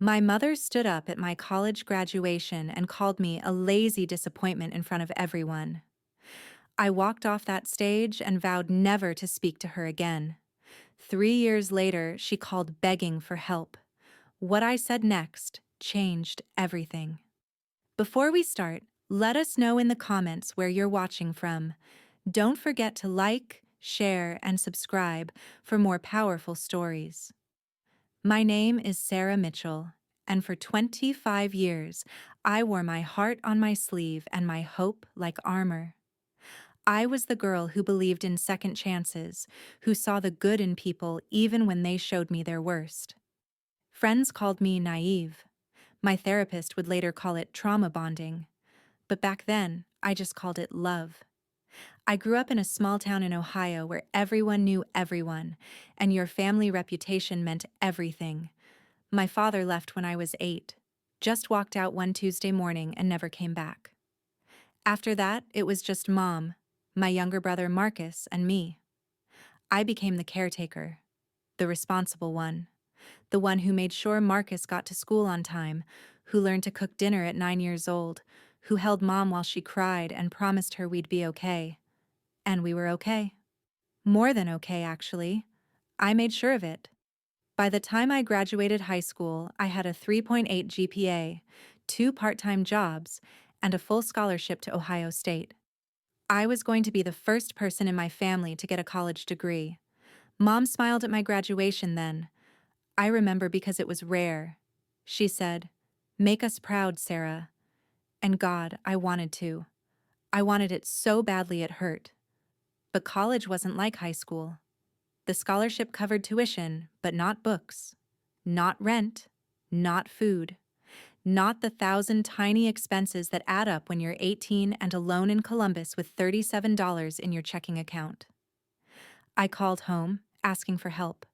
My mother stood up at my college graduation and called me a lazy disappointment in front of everyone. I walked off that stage and vowed never to speak to her again. 3 years later, she called begging for help. What I said next changed everything. Before we start, let us know in the comments where you're watching from. Don't forget to like, share, and subscribe for more powerful stories. My name is Sarah Mitchell, and for 25 years, I wore my heart on my sleeve and my hope like armor. I was the girl who believed in second chances, who saw the good in people even when they showed me their worst. Friends called me naive. My therapist would later call it trauma bonding. But back then, I just called it love. I grew up in a small town in Ohio where everyone knew everyone, and your family reputation meant everything. My father left when I was 8, just walked out one Tuesday morning and never came back. After that, it was just Mom, my younger brother Marcus, and me. I became the caretaker, the responsible one, the one who made sure Marcus got to school on time, who learned to cook dinner at 9 years old, who held Mom while she cried and promised her we'd be okay. And we were okay. More than okay, actually. I made sure of it. By the time I graduated high school, I had a 3.8 GPA, 2 part-time jobs, and a full scholarship to Ohio State. I was going to be the first person in my family to get a college degree. Mom smiled at my graduation then. I remember because it was rare. She said, "Make us proud, Sarah." And God, I wanted to. I wanted it so badly it hurt. But college wasn't like high school. The scholarship covered tuition, but not books. Not rent. Not food. Not the 1,000 tiny expenses that add up when you're 18 and alone in Columbus with $37 in your checking account. I called home, asking for help.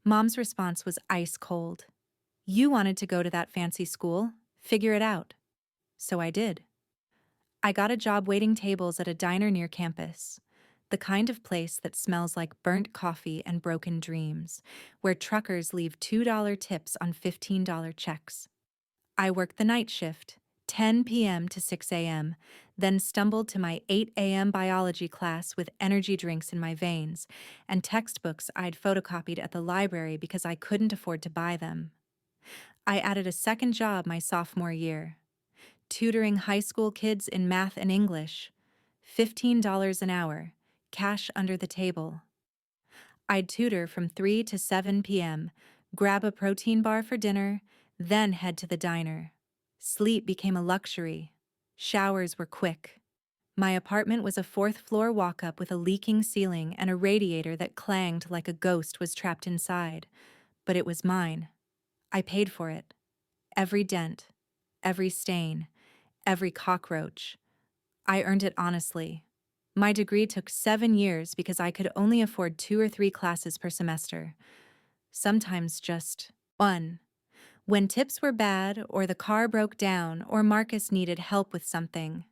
Mom's response was ice cold. "You wanted to go to that fancy school. Figure it out." So I did. I got a job waiting tables at a diner near campus. The kind of place that smells like burnt coffee and broken dreams, where truckers leave $2 tips on $15 checks. I worked the night shift, 10 p.m. to 6 a.m., then stumbled to my 8 a.m. biology class with energy drinks in my veins and textbooks I'd photocopied at the library because I couldn't afford to buy them. I added a second job my sophomore year, tutoring high school kids in math and English, $15 an hour, cash under the table. I'd tutor from 3 to 7 p.m., grab a protein bar for dinner, then head to the diner. Sleep became a luxury. Showers were quick. My apartment was a fourth-floor walk-up with a leaking ceiling and a radiator that clanged like a ghost was trapped inside. But it was mine. I paid for it. Every dent, every stain, every cockroach. I earned it honestly. My degree took 7 years because I could only afford 2 or 3 classes per semester. Sometimes just one. When tips were bad, or the car broke down, or Marcus needed help with something.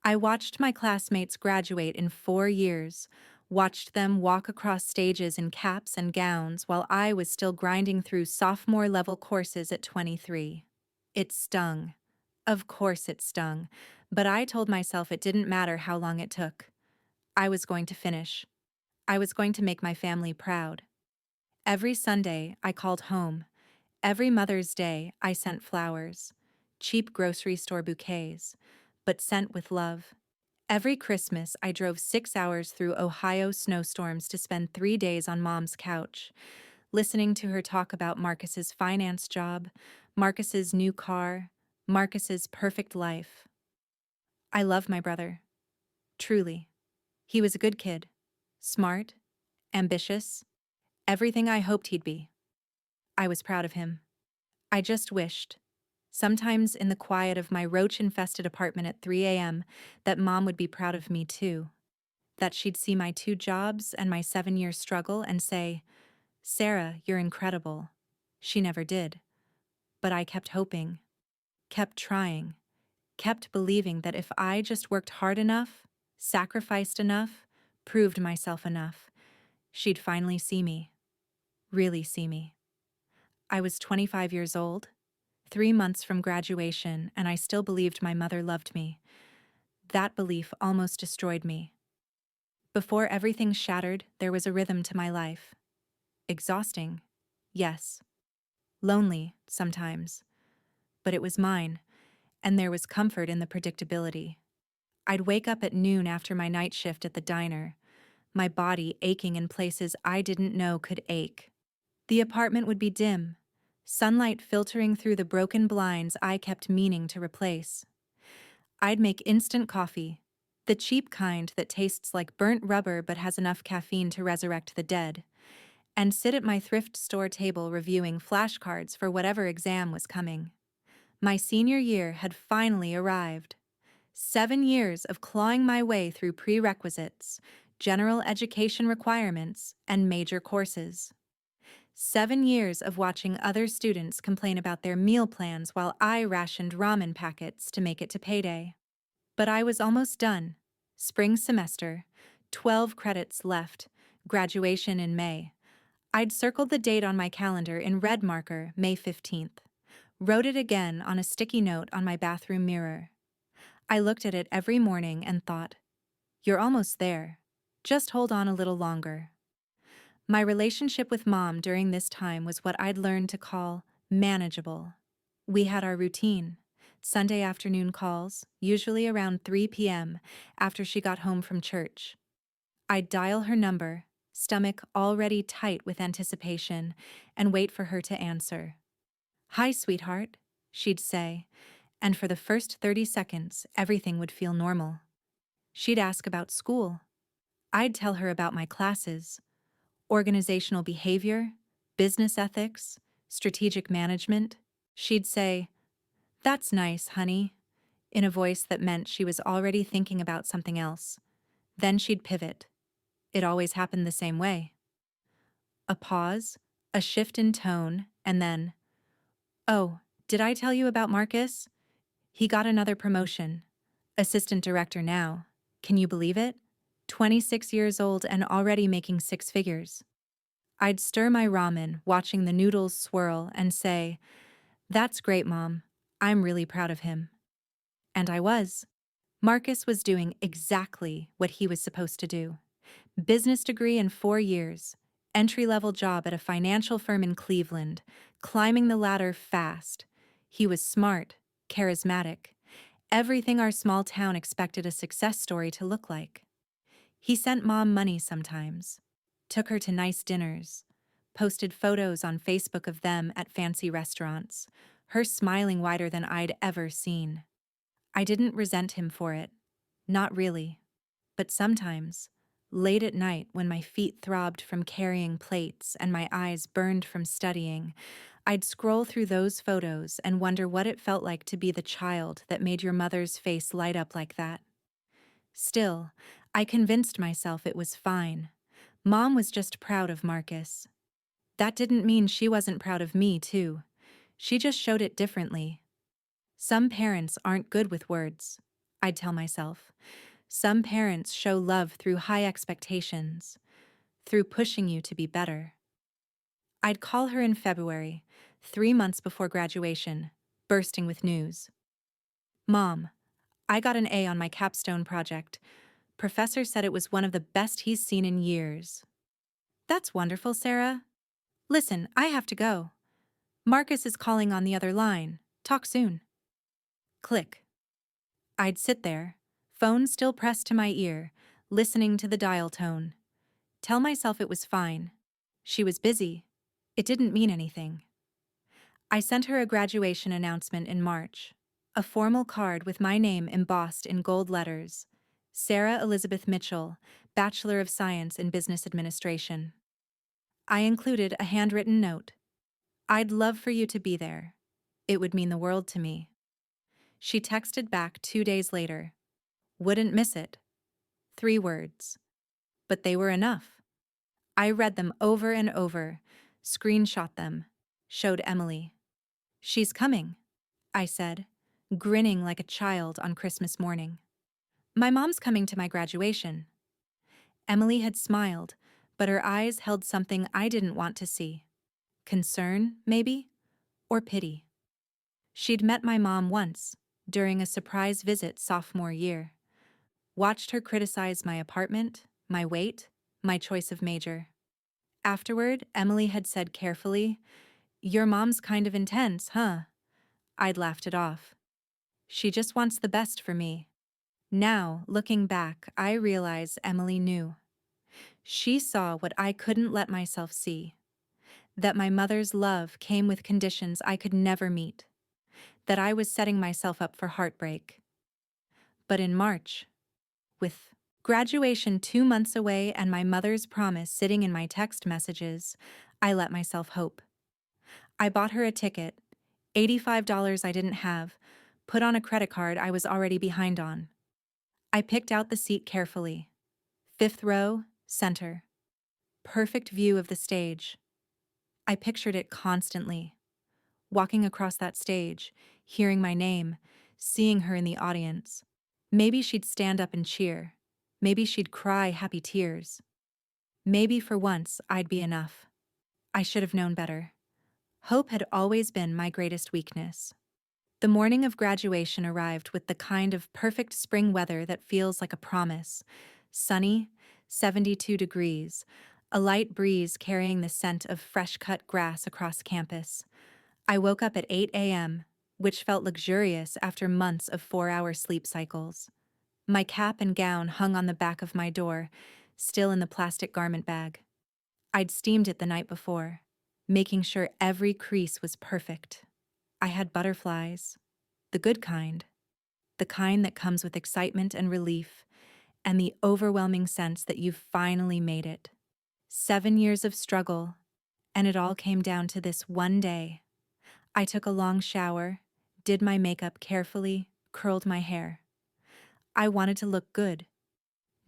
I watched my classmates graduate in 4 years, watched them walk across stages in caps and gowns while I was still grinding through sophomore-level courses at 23. It stung. Of course it stung, but I told myself it didn't matter how long it took. I was going to finish. I was going to make my family proud. Every Sunday, I called home. Every Mother's Day, I sent flowers. Cheap grocery store bouquets, but sent with love. Every Christmas, I drove 6 hours through Ohio snowstorms to spend 3 days on Mom's couch, listening to her talk about Marcus's finance job, Marcus's new car, Marcus's perfect life. I love my brother. Truly. He was a good kid. Smart. Ambitious. Everything I hoped he'd be. I was proud of him. I just wished, sometimes in the quiet of my roach-infested apartment at 3 a.m., that Mom would be proud of me too. That she'd see my 2 jobs and my 7-year struggle and say, "Sarah, you're incredible." She never did. But I kept hoping, kept trying, kept believing that if I just worked hard enough, sacrificed enough, proved myself enough, she'd finally see me. Really see me. I was 25 years old, 3 months from graduation, and I still believed my mother loved me. That belief almost destroyed me. Before everything shattered, there was a rhythm to my life. Exhausting, yes. Lonely, sometimes. But it was mine, and there was comfort in the predictability. I'd wake up at noon after my night shift at the diner, my body aching in places I didn't know could ache. The apartment would be dim, sunlight filtering through the broken blinds I kept meaning to replace. I'd make instant coffee, the cheap kind that tastes like burnt rubber but has enough caffeine to resurrect the dead, and sit at my thrift store table reviewing flashcards for whatever exam was coming. My senior year had finally arrived. 7 years of clawing my way through prerequisites, general education requirements, and major courses. 7 years of watching other students complain about their meal plans while I rationed ramen packets to make it to payday. But I was almost done. Spring semester, 12 credits left, graduation in May. I'd circled the date on my calendar in red marker, May 15th. Wrote it again on a sticky note on my bathroom mirror. I looked at it every morning and thought, "You're almost there. Just hold on a little longer." My relationship with Mom during this time was what I'd learned to call manageable. We had our routine. Sunday afternoon calls, usually around 3 p.m. after she got home from church. I'd dial her number, stomach already tight with anticipation, and wait for her to answer. "Hi, sweetheart," she'd say, and for the first 30 seconds, everything would feel normal. She'd ask about school. I'd tell her about my classes, organizational behavior, business ethics, strategic management. She'd say, "That's nice, honey," in a voice that meant she was already thinking about something else. Then she'd pivot. It always happened the same way. A pause, a shift in tone, and then, "Oh, did I tell you about Marcus? He got another promotion. Assistant director now. Can you believe it? 26 years old and already making 6 figures." I'd stir my ramen, watching the noodles swirl, and say, "That's great, Mom. I'm really proud of him." And I was. Marcus was doing exactly what he was supposed to do. Business degree in 4 years, entry-level job at a financial firm in Cleveland, climbing the ladder fast. He was smart, charismatic, everything our small town expected a success story to look like. He sent Mom money sometimes, took her to nice dinners, posted photos on Facebook of them at fancy restaurants, her smiling wider than I'd ever seen. I didn't resent him for it. Not really. But sometimes, late at night when my feet throbbed from carrying plates and my eyes burned from studying, I'd scroll through those photos and wonder what it felt like to be the child that made your mother's face light up like that. Still, I convinced myself it was fine. Mom was just proud of Marcus. That didn't mean she wasn't proud of me, too. She just showed it differently. Some parents aren't good with words, I'd tell myself. Some parents show love through high expectations, through pushing you to be better. I'd call her in February, 3 months before graduation, bursting with news. "Mom, I got an A on my capstone project. Professor said it was one of the best he's seen in years." "That's wonderful, Sarah. Listen, I have to go. Marcus is calling on the other line. Talk soon." Click. I'd sit there, phone still pressed to my ear, listening to the dial tone. Tell myself it was fine. She was busy. It didn't mean anything. I sent her a graduation announcement in March. A formal card with my name embossed in gold letters. Sarah Elizabeth Mitchell, Bachelor of Science in Business Administration. I included a handwritten note. "I'd love for you to be there. It would mean the world to me." She texted back 2 days later. "Wouldn't miss it." 3 words. But they were enough. I read them over and over, screenshot them, showed Emily. "She's coming," I said, grinning like a child on Christmas morning. "My mom's coming to my graduation." Emily had smiled, but her eyes held something I didn't want to see. Concern, maybe? Or pity. She'd met my mom once, during a surprise visit sophomore year. Watched her criticize my apartment, my weight, my choice of major. Afterward, Emily had said carefully, "Your mom's kind of intense, huh?" I'd laughed it off. She just wants the best for me. Now, looking back, I realize Emily knew. She saw what I couldn't let myself see. That my mother's love came with conditions I could never meet. That I was setting myself up for heartbreak. But in March, with graduation 2 months away and my mother's promise sitting in my text messages, I let myself hope. I bought her a ticket, $85 I didn't have, put on a credit card I was already behind on. I picked out the seat carefully. 5th row, center. Perfect view of the stage. I pictured it constantly. Walking across that stage, hearing my name, seeing her in the audience. Maybe she'd stand up and cheer. Maybe she'd cry happy tears. Maybe for once I'd be enough. I should have known better. Hope had always been my greatest weakness. The morning of graduation arrived with the kind of perfect spring weather that feels like a promise. Sunny, 72 degrees, a light breeze carrying the scent of fresh-cut grass across campus. I woke up at 8 a.m., which felt luxurious after months of 4-hour sleep cycles. My cap and gown hung on the back of my door, still in the plastic garment bag. I'd steamed it the night before, making sure every crease was perfect. I had butterflies, the good kind, the kind that comes with excitement and relief, and the overwhelming sense that you've finally made it. 7 years of struggle, and it all came down to this one day. I took a long shower, did my makeup carefully, curled my hair. I wanted to look good.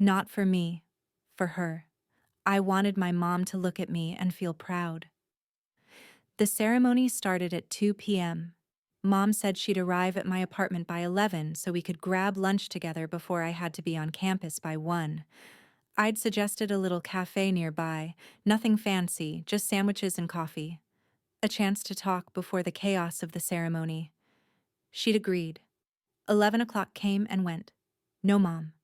Not for me, for her. I wanted my mom to look at me and feel proud. The ceremony started at 2 p.m. Mom said she'd arrive at my apartment by 11 so we could grab lunch together before I had to be on campus by 1. I'd suggested a little cafe nearby, nothing fancy, just sandwiches and coffee. A chance to talk before the chaos of the ceremony. She'd agreed. 11 o'clock came and went. No mom.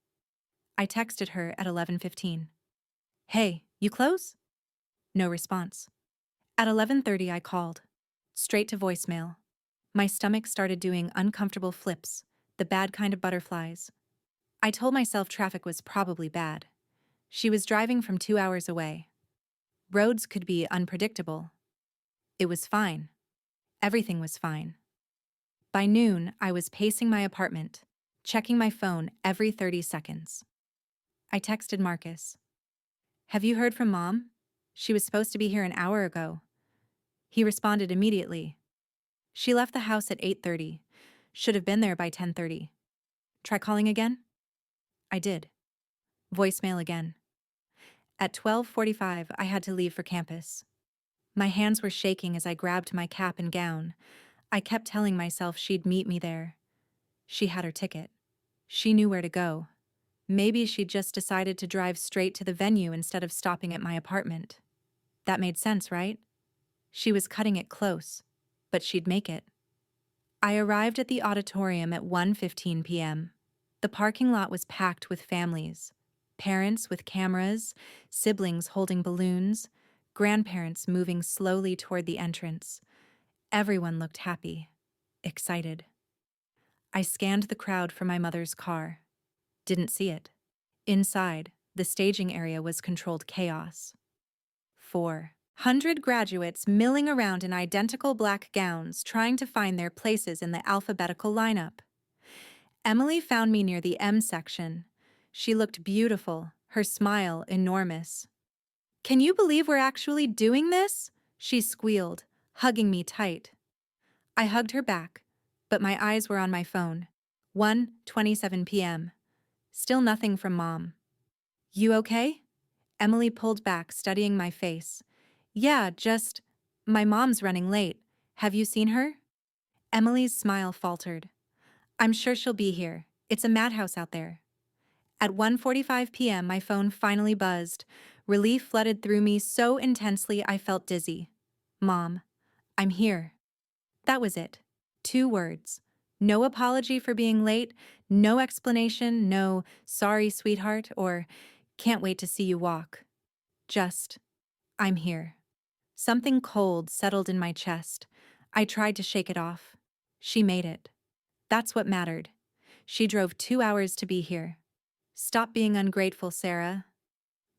I texted her at 11:15. "Hey, you close?" No response. At 11:30 I called. Straight to voicemail. My stomach started doing uncomfortable flips, the bad kind of butterflies. I told myself traffic was probably bad. She was driving from 2 hours away. Roads could be unpredictable. It was fine. Everything was fine. By noon, I was pacing my apartment, checking my phone every 30 seconds. I texted Marcus. "Have you heard from Mom? She was supposed to be here an hour ago." He responded immediately. "She left the house at 8:30. Should have been there by 10:30. Try calling again?" I did. Voicemail again. At 12:45, I had to leave for campus. My hands were shaking as I grabbed my cap and gown. I kept telling myself she'd meet me there. She had her ticket. She knew where to go. Maybe she'd just decided to drive straight to the venue instead of stopping at my apartment. That made sense, right? She was cutting it close, but she'd make it. I arrived at the auditorium at 1:15 p.m. The parking lot was packed with families. Parents with cameras, siblings holding balloons, grandparents moving slowly toward the entrance. Everyone looked happy, excited. I scanned the crowd for my mother's car. Didn't see it. Inside, the staging area was controlled chaos. 400 graduates milling around in identical black gowns, trying to find their places in the alphabetical lineup. Emily found me near the M section. She looked beautiful, her smile enormous. "Can you believe we're actually doing this?" she squealed, hugging me tight. I hugged her back, but my eyes were on my phone. 1:27 p.m. Still nothing from Mom. "You okay?" Emily pulled back, studying my face. "Yeah, just... my mom's running late. Have you seen her?" Emily's smile faltered. "I'm sure she'll be here. It's a madhouse out there." At 1:45 p.m., my phone finally buzzed. Relief flooded through me so intensely I felt dizzy. "Mom, I'm here." That was it. 2 words. No apology for being late, no explanation, no sorry, sweetheart, or can't wait to see you walk. Just, I'm here. Something cold settled in my chest. I tried to shake it off. She made it. That's what mattered. She drove 2 hours to be here. Stop being ungrateful, Sarah.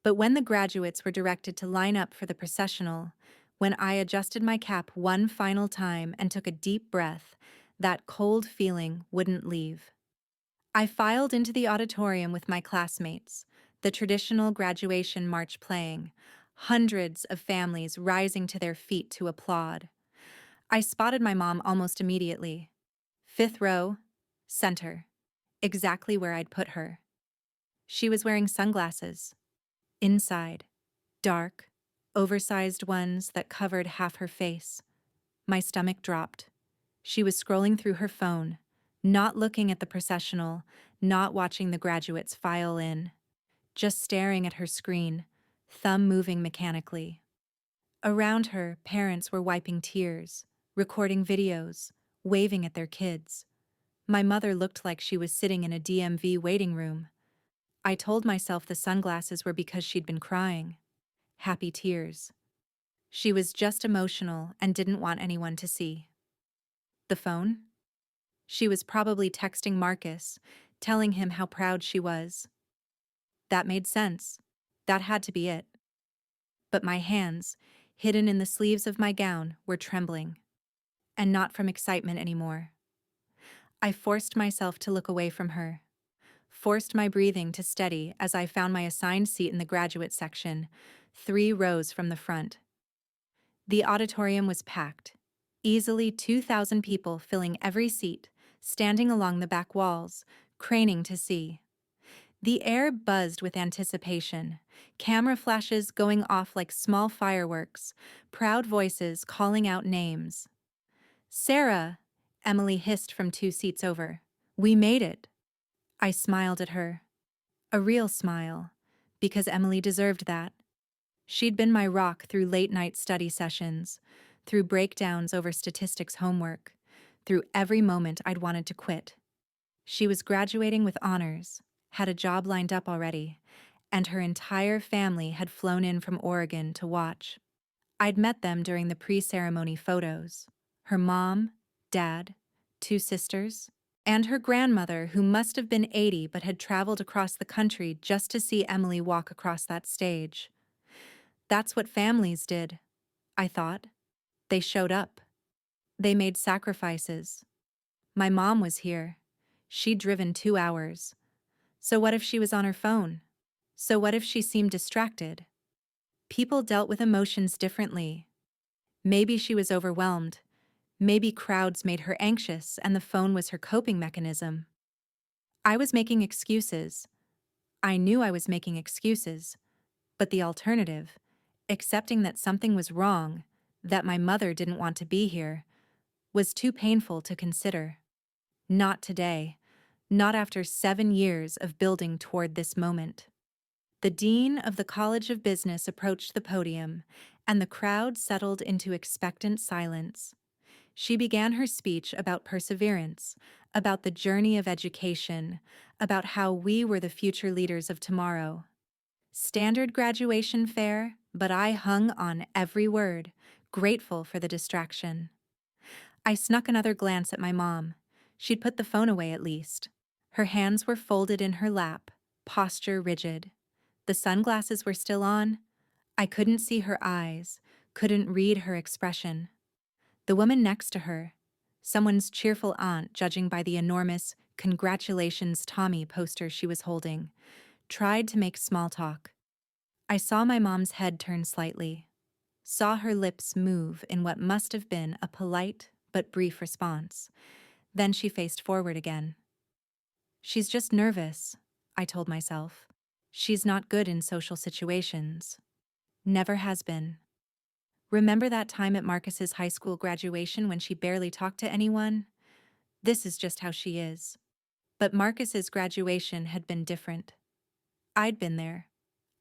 But when the graduates were directed to line up for the processional, when I adjusted my cap one final time and took a deep breath, that cold feeling wouldn't leave. I filed into the auditorium with my classmates, the traditional graduation march playing, hundreds of families rising to their feet to applaud. I spotted my mom almost immediately. 5th row, center, exactly where I'd put her. She was wearing sunglasses. Inside, dark, oversized ones that covered half her face. My stomach dropped. She was scrolling through her phone, not looking at the processional, not watching the graduates file in, just staring at her screen, thumb moving mechanically. Around her, parents were wiping tears, recording videos, waving at their kids. My mother looked like she was sitting in a DMV waiting room. I told myself the sunglasses were because she'd been crying. Happy tears. She was just emotional and didn't want anyone to see. The phone? She was probably texting Marcus, telling him how proud she was. That made sense. That had to be it. But my hands, hidden in the sleeves of my gown, were trembling. And not from excitement anymore. I forced myself to look away from her. Forced my breathing to steady as I found my assigned seat in the graduate section, 3 rows from the front. The auditorium was packed. Easily 2,000 people filling every seat, standing along the back walls, craning to see. The air buzzed with anticipation, camera flashes going off like small fireworks, proud voices calling out names. "Sarah," Emily hissed from 2 seats over. "We made it." I smiled at her. A real smile, because Emily deserved that. She'd been my rock through late-night study sessions, through breakdowns over statistics homework, through every moment I'd wanted to quit. She was graduating with honors, had a job lined up already, and her entire family had flown in from Oregon to watch. I'd met them during the pre-ceremony photos. Her mom, dad, 2 sisters, and her grandmother, who must have been 80 but had traveled across the country just to see Emily walk across that stage. That's what families did, I thought. They showed up. They made sacrifices. My mom was here. She'd driven 2 hours. So what if she was on her phone? So what if she seemed distracted? People dealt with emotions differently. Maybe she was overwhelmed. Maybe crowds made her anxious and the phone was her coping mechanism. I was making excuses. I knew I was making excuses. But the alternative, accepting that something was wrong, that my mother didn't want to be here, was too painful to consider. Not today. Not after 7 years of building toward this moment. The dean of the College of Business approached the podium, and the crowd settled into expectant silence. She began her speech about perseverance, about the journey of education, about how we were the future leaders of tomorrow. Standard graduation fare, but I hung on every word, grateful for the distraction. I snuck another glance at my mom. She'd put the phone away at least. Her hands were folded in her lap, posture rigid. The sunglasses were still on. I couldn't see her eyes, couldn't read her expression. The woman next to her, someone's cheerful aunt judging by the enormous "Congratulations, Tommy" poster she was holding, tried to make small talk. I saw my mom's head turn slightly, saw her lips move in what must have been a polite but brief response. Then she faced forward again. "She's just nervous," I told myself. "She's not good in social situations. Never has been." Remember that time at Marcus's high school graduation when she barely talked to anyone? This is just how she is. But Marcus's graduation had been different. I'd been there.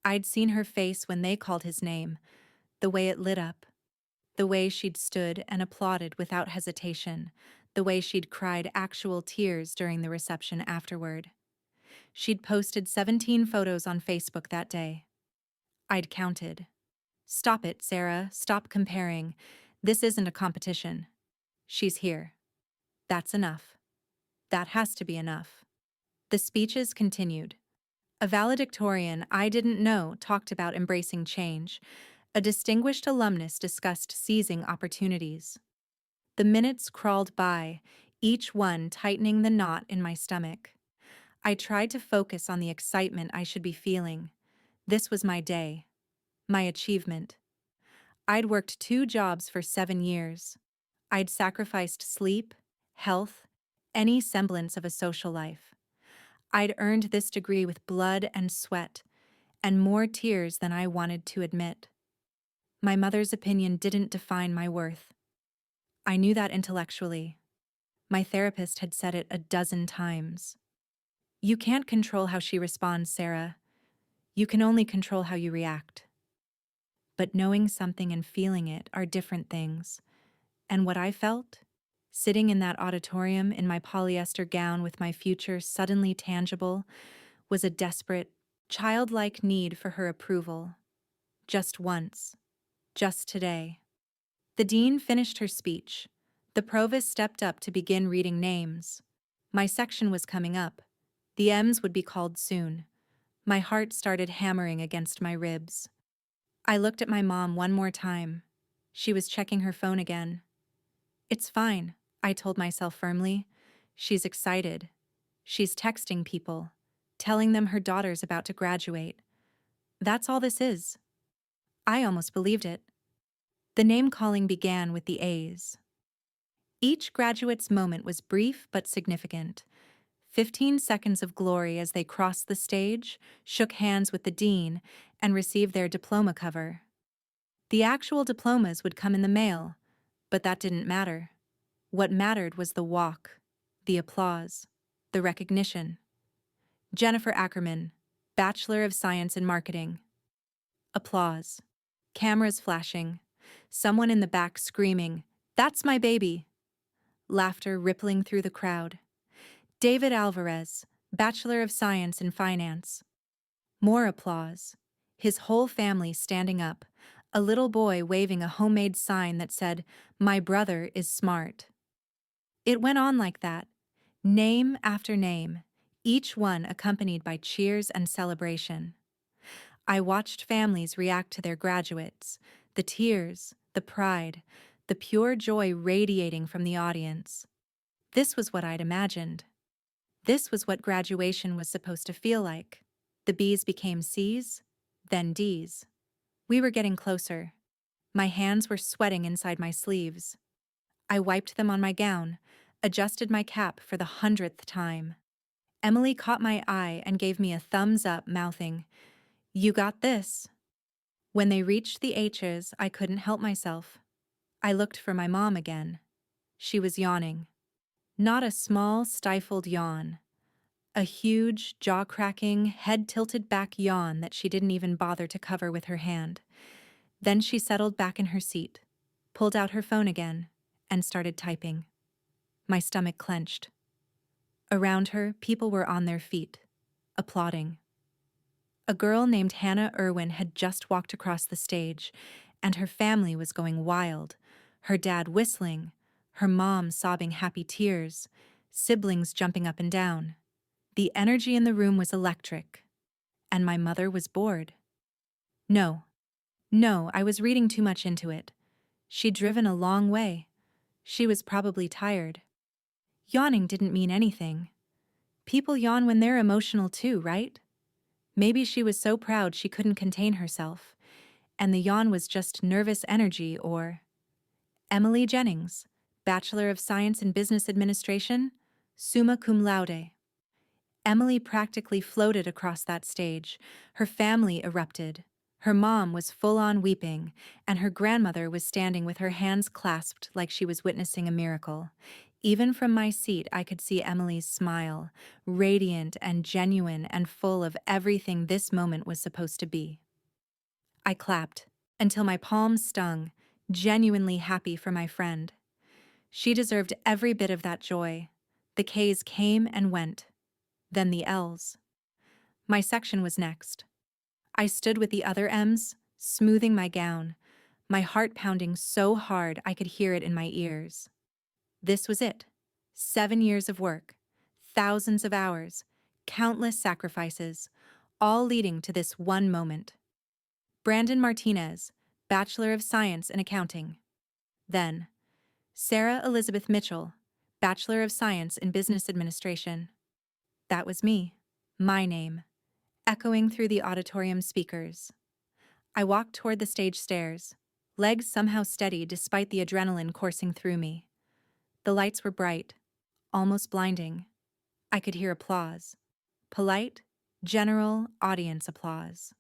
I'd seen her face when they called his name, the way it lit up, the way she'd stood and applauded without hesitation, the way she'd cried actual tears during the reception afterward. She'd posted 17 photos on Facebook that day. I'd counted. Stop it, Sarah. Stop comparing. This isn't a competition. She's here. That's enough. That has to be enough. The speeches continued. A valedictorian I didn't know talked about embracing change. A distinguished alumnus discussed seizing opportunities. The minutes crawled by, each one tightening the knot in my stomach. I tried to focus on the excitement I should be feeling. This was my day. My achievement. I'd worked 2 jobs for 7 years. I'd sacrificed sleep, health, any semblance of a social life. I'd earned this degree with blood and sweat, and more tears than I wanted to admit. My mother's opinion didn't define my worth. I knew that intellectually. My therapist had said it a dozen times. You can't control how she responds, Sarah. You can only control how you react. But knowing something and feeling it are different things. And what I felt? Sitting in that auditorium in my polyester gown with my future suddenly tangible was a desperate, childlike need for her approval. Just once. Just today. The dean finished her speech. The provost stepped up to begin reading names. My section was coming up. The M's would be called soon. My heart started hammering against my ribs. I looked at my mom one more time. She was checking her phone again. It's fine, I told myself firmly. She's excited. She's texting people, telling them her daughter's about to graduate. That's all this is. I almost believed it. The name-calling began with the A's. Each graduate's moment was brief but significant. 15 seconds of glory as they crossed the stage, shook hands with the dean, and received their diploma cover. The actual diplomas would come in the mail, but that didn't matter. What mattered was the walk, the applause, the recognition. Jennifer Ackerman, Bachelor of Science in Marketing. Applause. Cameras flashing. Someone in the back screaming, "That's my baby!" Laughter rippling through the crowd. David Alvarez, Bachelor of Science in Finance. More applause. His whole family standing up, a little boy waving a homemade sign that said, "My brother is smart." It went on like that, name after name, each one accompanied by cheers and celebration. I watched families react to their graduates, the tears, the pride, the pure joy radiating from the audience. This was what I'd imagined. This was what graduation was supposed to feel like. The B's became C's, then D's. We were getting closer. My hands were sweating inside my sleeves. I wiped them on my gown, adjusted my cap for the 100th time. Emily caught my eye and gave me a thumbs up, mouthing, "You got this." When they reached the H's, I couldn't help myself. I looked for my mom again. She was yawning. Not a small, stifled yawn. A huge, jaw-cracking, head-tilted back yawn that she didn't even bother to cover with her hand. Then she settled back in her seat, pulled out her phone again, and started typing. My stomach clenched. Around her, people were on their feet, applauding. A girl named Hannah Irwin had just walked across the stage, and her family was going wild, her dad whistling, her mom sobbing happy tears, siblings jumping up and down. The energy in the room was electric, and my mother was bored. No, I was reading too much into it. She'd driven a long way. She was probably tired. Yawning didn't mean anything. People yawn when they're emotional too, right? Maybe she was so proud she couldn't contain herself, and the yawn was just nervous energy or... Emily Jennings, Bachelor of Science in Business Administration, summa cum laude. Emily practically floated across that stage. Her family erupted. Her mom was full-on weeping, and her grandmother was standing with her hands clasped like she was witnessing a miracle. Even from my seat, I could see Emily's smile, radiant and genuine and full of everything this moment was supposed to be. I clapped, until my palms stung, genuinely happy for my friend. She deserved every bit of that joy. The K's came and went. Then the L's. My section was next. I stood with the other M's, smoothing my gown, my heart pounding so hard I could hear it in my ears. This was it. 7 years of work, thousands of hours, countless sacrifices, all leading to this one moment. Brandon Martinez, Bachelor of Science in Accounting. Then, Sarah Elizabeth Mitchell, Bachelor of Science in Business Administration. That was me, my name, echoing through the auditorium speakers. I walked toward the stage stairs, legs somehow steady despite the adrenaline coursing through me. The lights were bright, almost blinding. I could hear applause. Polite, general audience applause.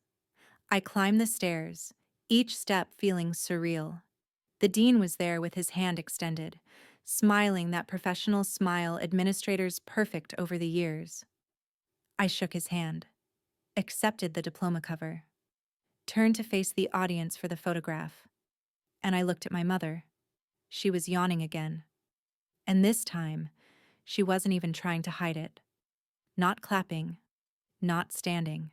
I climbed the stairs, each step feeling surreal. The dean was there with his hand extended, smiling that professional smile administrators perfect over the years. I shook his hand, accepted the diploma cover, turned to face the audience for the photograph, and I looked at my mother. She was yawning again. And this time, she wasn't even trying to hide it. Not clapping, not standing,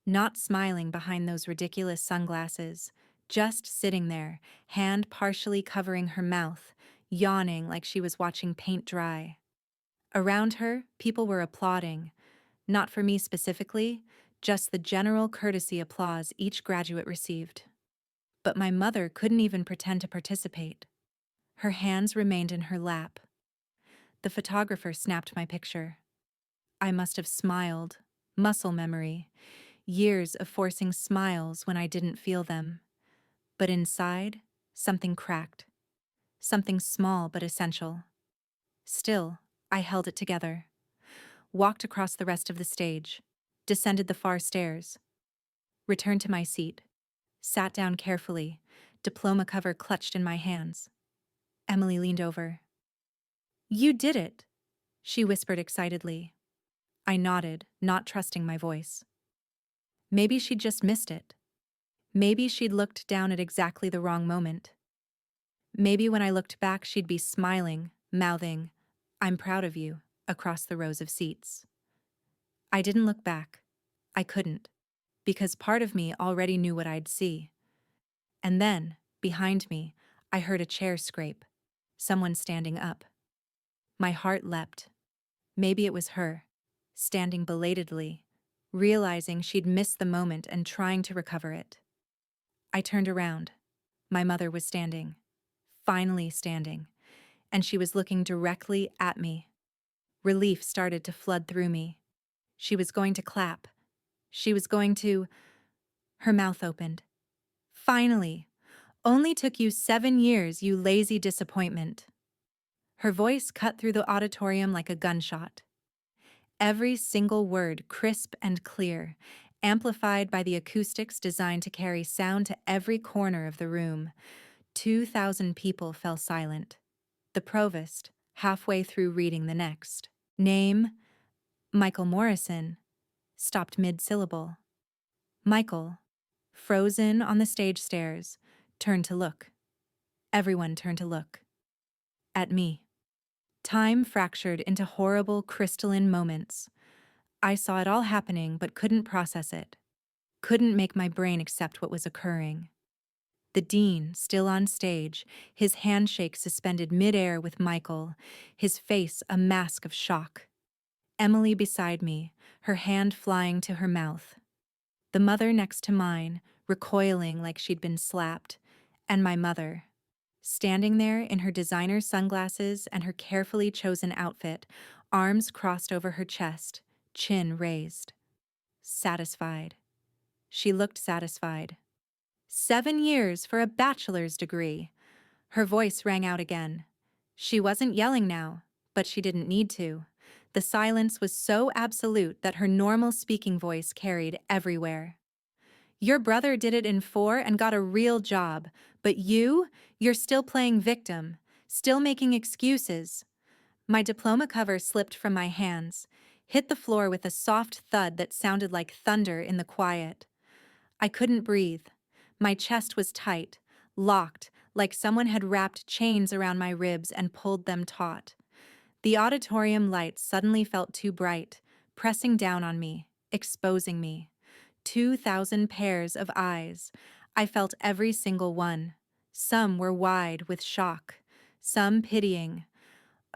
not smiling behind those ridiculous sunglasses, just sitting there, hand partially covering her mouth, yawning like she was watching paint dry. Around her, people were applauding, not for me specifically, just the general courtesy applause each graduate received. But my mother couldn't even pretend to participate. Her hands remained in her lap. The photographer snapped my picture. I must have smiled, muscle memory, years of forcing smiles when I didn't feel them. But inside, something cracked. Something small but essential. Still, I held it together. Walked across the rest of the stage, descended the far stairs, returned to my seat, sat down carefully, diploma cover clutched in my hands. Emily leaned over. "You did it," she whispered excitedly. I nodded, not trusting my voice. Maybe she'd just missed it. Maybe she'd looked down at exactly the wrong moment. Maybe when I looked back she'd be smiling, mouthing, "I'm proud of you," across the rows of seats. I didn't look back. I couldn't, because part of me already knew what I'd see. And then, behind me, I heard a chair scrape, someone standing up. My heart leapt. Maybe it was her, standing belatedly, realizing she'd missed the moment and trying to recover it. I turned around. My mother was standing, finally standing, and she was looking directly at me. Relief started to flood through me. She was going to clap. She was going to... Her mouth opened. "Finally! Only took you 7 years, you lazy disappointment." Her voice cut through the auditorium like a gunshot. Every single word crisp and clear, amplified by the acoustics designed to carry sound to every corner of the room. 2,000 people fell silent. The provost, halfway through reading the next name, Michael Morrison, stopped mid-syllable. Michael, frozen on the stage stairs, turned to look. Everyone turned to look. At me. Time fractured into horrible crystalline moments. I saw it all happening but couldn't process it. Couldn't make my brain accept what was occurring. The dean, still on stage, his handshake suspended midair with Michael, his face a mask of shock. Emily beside me, her hand flying to her mouth. The mother next to mine, recoiling like she'd been slapped, and my mother, standing there in her designer sunglasses and her carefully chosen outfit, arms crossed over her chest, chin raised. Satisfied. She looked satisfied. 7 years for a bachelor's degree. Her voice rang out again. She wasn't yelling now, but she didn't need to. The silence was so absolute that her normal speaking voice carried everywhere. "Your brother did it in 4 and got a real job, but you're still playing victim, still making excuses." My diploma cover slipped from my hands, hit the floor with a soft thud that sounded like thunder in the quiet. I couldn't breathe. My chest was tight, locked, like someone had wrapped chains around my ribs and pulled them taut. The auditorium lights suddenly felt too bright, pressing down on me, exposing me. 2,000 pairs of eyes. I felt every single one. Some were wide with shock, some pitying.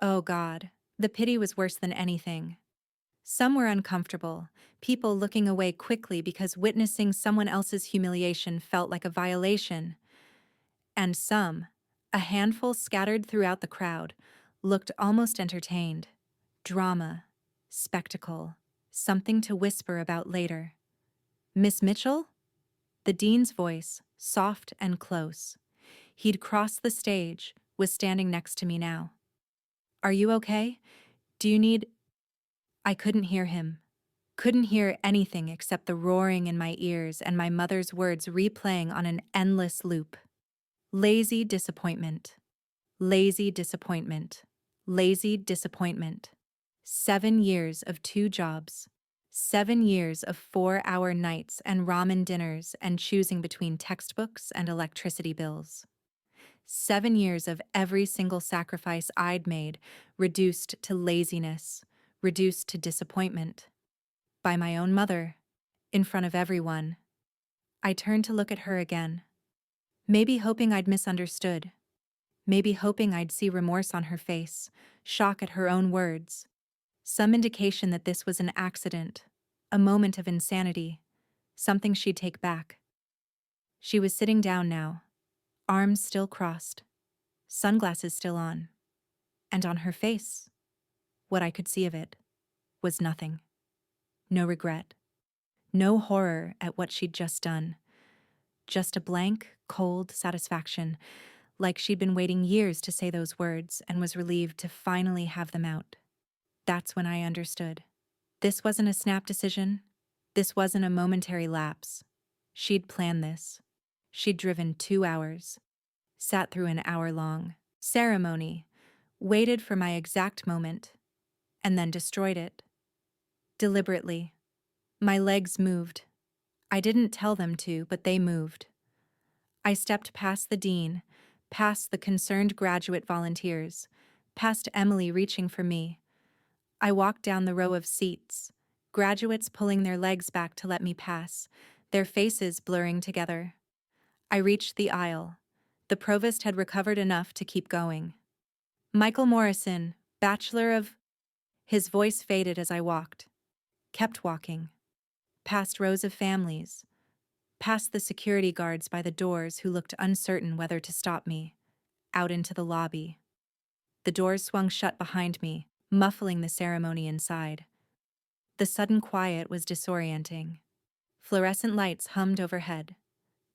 Oh God, the pity was worse than anything. Some were uncomfortable, people looking away quickly because witnessing someone else's humiliation felt like a violation. And some, a handful scattered throughout the crowd, looked almost entertained. Drama, spectacle, something to whisper about later. Miss Mitchell? The dean's voice, soft and close. He'd crossed the stage, was standing next to me now. Are you okay? Do you need... I couldn't hear him. Couldn't hear anything except the roaring in my ears and my mother's words replaying on an endless loop. Lazy disappointment. Lazy disappointment. Lazy disappointment. 7 years of 2 jobs. 7 years of 4-hour nights and ramen dinners and choosing between textbooks and electricity bills. 7 years of every single sacrifice I'd made reduced to laziness, reduced to disappointment. By my own mother, in front of everyone. I turned to look at her again. Maybe hoping I'd misunderstood. Maybe hoping I'd see remorse on her face, shock at her own words. Some indication that this was an accident, a moment of insanity, something she'd take back. She was sitting down now, arms still crossed, sunglasses still on. And on her face, what I could see of it, was nothing. No regret. No horror at what she'd just done. Just a blank, cold satisfaction, like she'd been waiting years to say those words and was relieved to finally have them out. That's when I understood. This wasn't a snap decision. This wasn't a momentary lapse. She'd planned this. She'd driven 2 hours, sat through an hour-long ceremony, waited for my exact moment, and then destroyed it. Deliberately. My legs moved. I didn't tell them to, but they moved. I stepped past the dean, past the concerned graduate volunteers, past Emily reaching for me. I walked down the row of seats, graduates pulling their legs back to let me pass, their faces blurring together. I reached the aisle. The provost had recovered enough to keep going. Michael Morrison, Bachelor of... His voice faded as I walked. Kept walking. Past rows of families. Past the security guards by the doors who looked uncertain whether to stop me. Out into the lobby. The doors swung shut behind me, muffling the ceremony inside. The sudden quiet was disorienting. Fluorescent lights hummed overhead.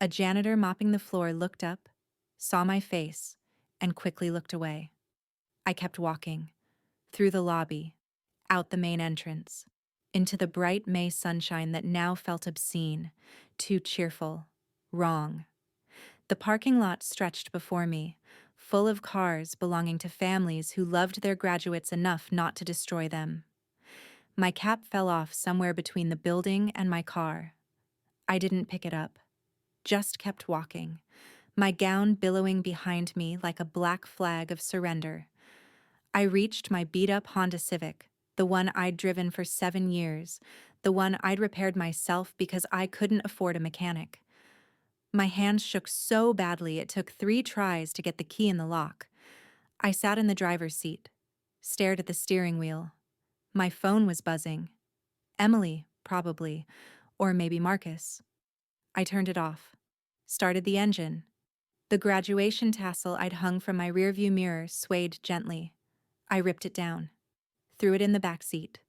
A janitor mopping the floor looked up, saw my face, and quickly looked away. I kept walking. Through the lobby. Out the main entrance. Into the bright May sunshine that now felt obscene, too cheerful, wrong. The parking lot stretched before me, full of cars belonging to families who loved their graduates enough not to destroy them. My cap fell off somewhere between the building and my car. I didn't pick it up, just kept walking, my gown billowing behind me like a black flag of surrender. I reached my beat-up Honda Civic, the one I'd driven for 7 years, the one I'd repaired myself because I couldn't afford a mechanic. My hands shook so badly it took 3 tries to get the key in the lock. I sat in the driver's seat, stared at the steering wheel. My phone was buzzing. Emily, probably, or maybe Marcus. I turned it off, started the engine. The graduation tassel I'd hung from my rearview mirror swayed gently. I ripped it down, threw it in the back seat.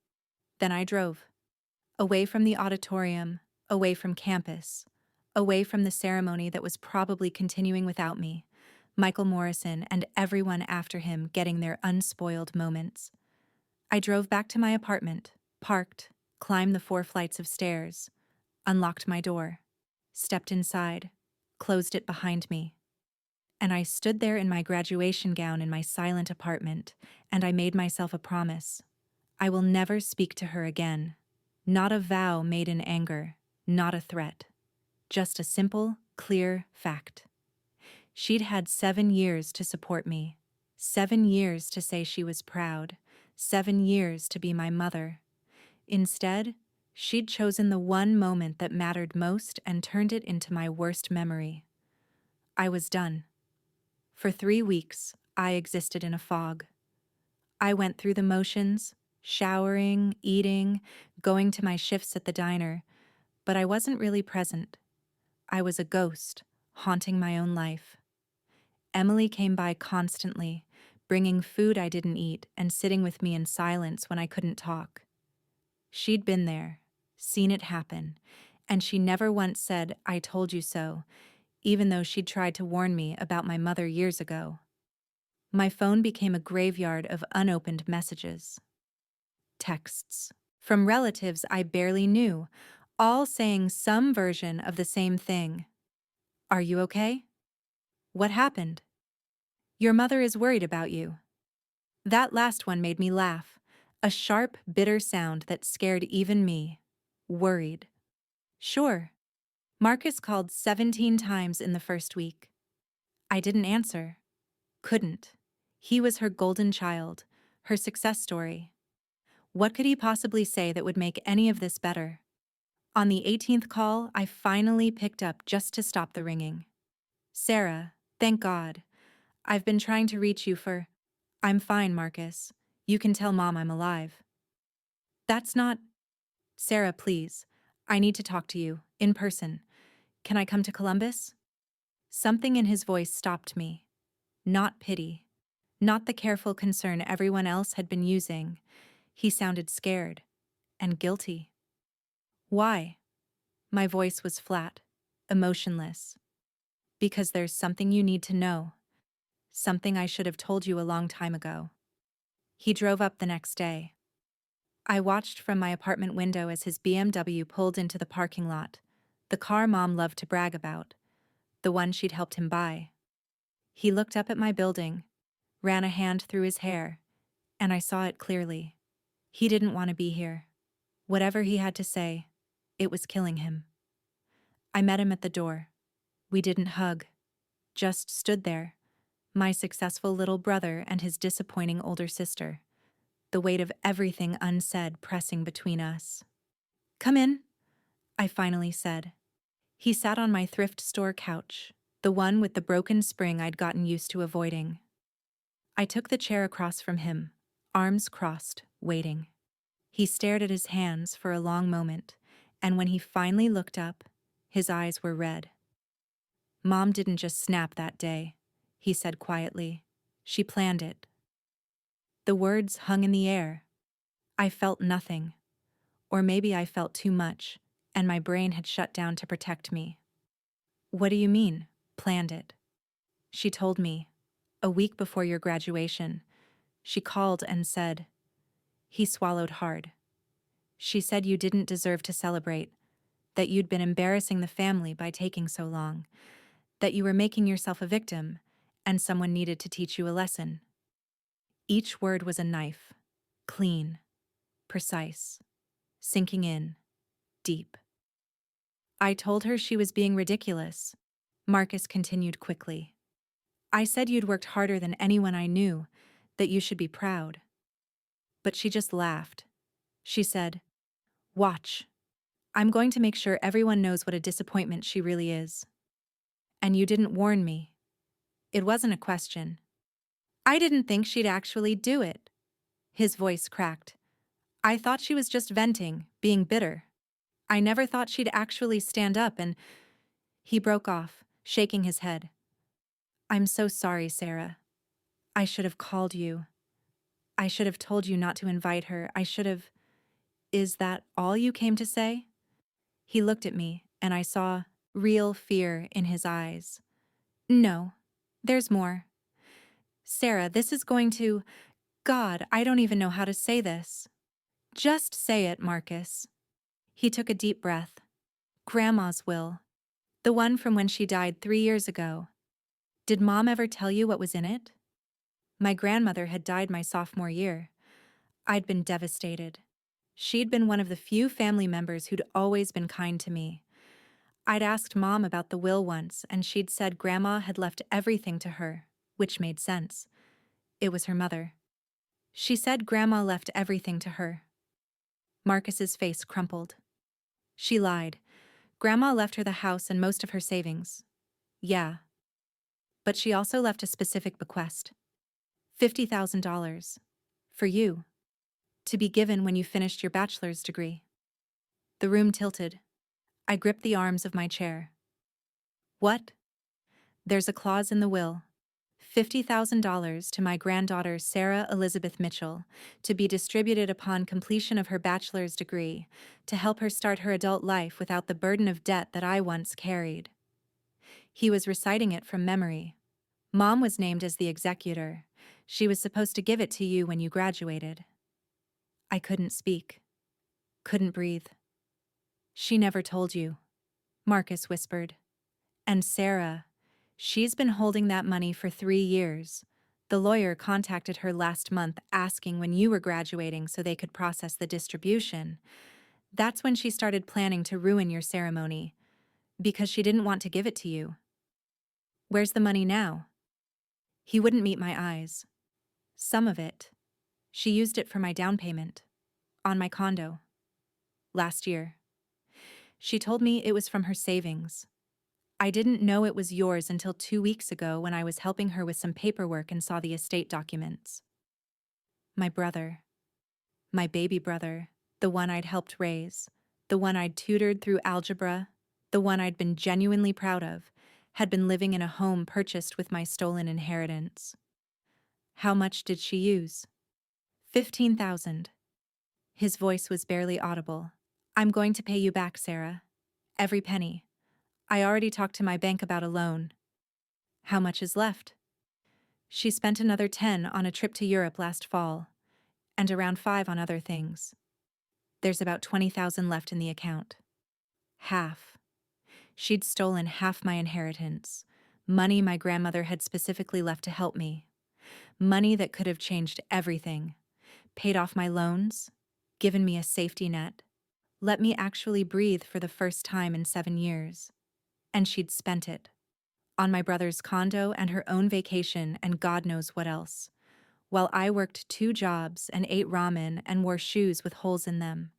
Then I drove. Away from the auditorium, away from campus, away from the ceremony that was probably continuing without me, Michael Morrison and everyone after him getting their unspoiled moments. I drove back to my apartment, parked, climbed the 4 flights of stairs, unlocked my door, stepped inside, closed it behind me. And I stood there in my graduation gown in my silent apartment, and I made myself a promise. I will never speak to her again. Not a vow made in anger, not a threat. Just a simple, clear fact. She'd had 7 years to support me, 7 years to say she was proud, 7 years to be my mother. Instead, she'd chosen the one moment that mattered most and turned it into my worst memory. I was done. For 3 weeks, I existed in a fog. I went through the motions, showering, eating, going to my shifts at the diner, but I wasn't really present. I was a ghost, haunting my own life. Emily came by constantly, bringing food I didn't eat and sitting with me in silence when I couldn't talk. She'd been there, seen it happen, and she never once said, "I told you so," even though she'd tried to warn me about my mother years ago. My phone became a graveyard of unopened messages. Texts from relatives I barely knew, all saying some version of the same thing. "Are you okay? What happened? Your mother is worried about you." That last one made me laugh, a sharp, bitter sound that scared even me. Worried. Sure. Marcus called 17 times in the first week. I didn't answer. Couldn't. He was her golden child, her success story. What could he possibly say that would make any of this better? On the 18th call, I finally picked up just to stop the ringing. "Sarah, thank God. I've been trying to reach you for—" "I'm fine, Marcus. You can tell Mom I'm alive." "That's not—" "Sarah, please. I need to talk to you, in person. Can I come to Columbus?" Something in his voice stopped me. Not pity. Not the careful concern everyone else had been using. He sounded scared. And guilty. "Why?" My voice was flat, emotionless. "Because there's something you need to know. Something I should have told you a long time ago." He drove up the next day. I watched from my apartment window as his BMW pulled into the parking lot, the car Mom loved to brag about, the one she'd helped him buy. He looked up at my building, ran a hand through his hair, and I saw it clearly. He didn't want to be here. Whatever he had to say, it was killing him. I met him at the door. We didn't hug, just stood there, my successful little brother and his disappointing older sister, the weight of everything unsaid pressing between us. "Come in," I finally said. He sat on my thrift store couch, the one with the broken spring I'd gotten used to avoiding. I took the chair across from him, arms crossed, waiting. He stared at his hands for a long moment, and when he finally looked up, his eyes were red. "Mom didn't just snap that day," he said quietly. "She planned it." The words hung in the air. I felt nothing. Or maybe I felt too much, and my brain had shut down to protect me. "What do you mean, planned it?" "She told me, a week before your graduation. She called and said—" He swallowed hard. "She said you didn't deserve to celebrate, that you'd been embarrassing the family by taking so long, that you were making yourself a victim, and someone needed to teach you a lesson." Each word was a knife, clean, precise, sinking in, deep. "I told her she was being ridiculous," Marcus continued quickly. "I said you'd worked harder than anyone I knew, that you should be proud." But she just laughed. She said, "Watch. I'm going to make sure everyone knows what a disappointment she really is." "And you didn't warn me." It wasn't a question. "I didn't think she'd actually do it." His voice cracked. "I thought she was just venting, being bitter. I never thought she'd actually stand up and—" He broke off, shaking his head. "I'm so sorry, Sarah. I should have called you. I should have told you not to invite her. I should have—" "Is that all you came to say?" He looked at me, and I saw real fear in his eyes. "No, there's more. Sarah, this is going to— God, I don't even know how to say this." "Just say it, Marcus." He took a deep breath. "Grandma's will. The one from when she died 3 years ago. Did Mom ever tell you what was in it?" My grandmother had died my sophomore year. I'd been devastated. She'd been one of the few family members who'd always been kind to me. I'd asked Mom about the will once, and she'd said Grandma had left everything to her, which made sense. It was her mother. She said Grandma left everything to her. Marcus's face crumpled. She lied. Grandma left her the house and most of her savings. Yeah. But she also left a specific bequest. $50,000. For you. To be given when you finished your bachelor's degree. The room tilted. I gripped the arms of my chair. What? There's a clause in the will. $50,000 to my granddaughter Sarah Elizabeth Mitchell, to be distributed upon completion of her bachelor's degree, to help her start her adult life without the burden of debt that I once carried. He was reciting it from memory. Mom was named as the executor. She was supposed to give it to you when you graduated. I couldn't speak. Couldn't breathe. She never told you, Marcus whispered. And Sarah, she's been holding that money for 3 years. The lawyer contacted her last month asking when you were graduating so they could process the distribution. That's when she started planning to ruin your ceremony, because she didn't want to give it to you. Where's the money now? He wouldn't meet my eyes. Some of it. She used it for my down payment. On my condo. Last year. She told me it was from her savings. I didn't know it was yours until 2 weeks ago when I was helping her with some paperwork and saw the estate documents. My brother. My baby brother. The one I'd helped raise. The one I'd tutored through algebra. The one I'd been genuinely proud of. Had been living in a home purchased with my stolen inheritance. How much did she use? 15,000. His voice was barely audible. I'm going to pay you back, Sarah. Every penny. I already talked to my bank about a loan. How much is left? She spent another 10 on a trip to Europe last fall, and around 5 on other things. There's about 20,000 left in the account. Half. She'd stolen half my inheritance, money my grandmother had specifically left to help me. Money that could have changed everything, paid off my loans, given me a safety net, let me actually breathe for the first time in 7 years. And she'd spent it. On my brother's condo and her own vacation and God knows what else. While I worked 2 jobs and ate ramen and wore shoes with holes in them.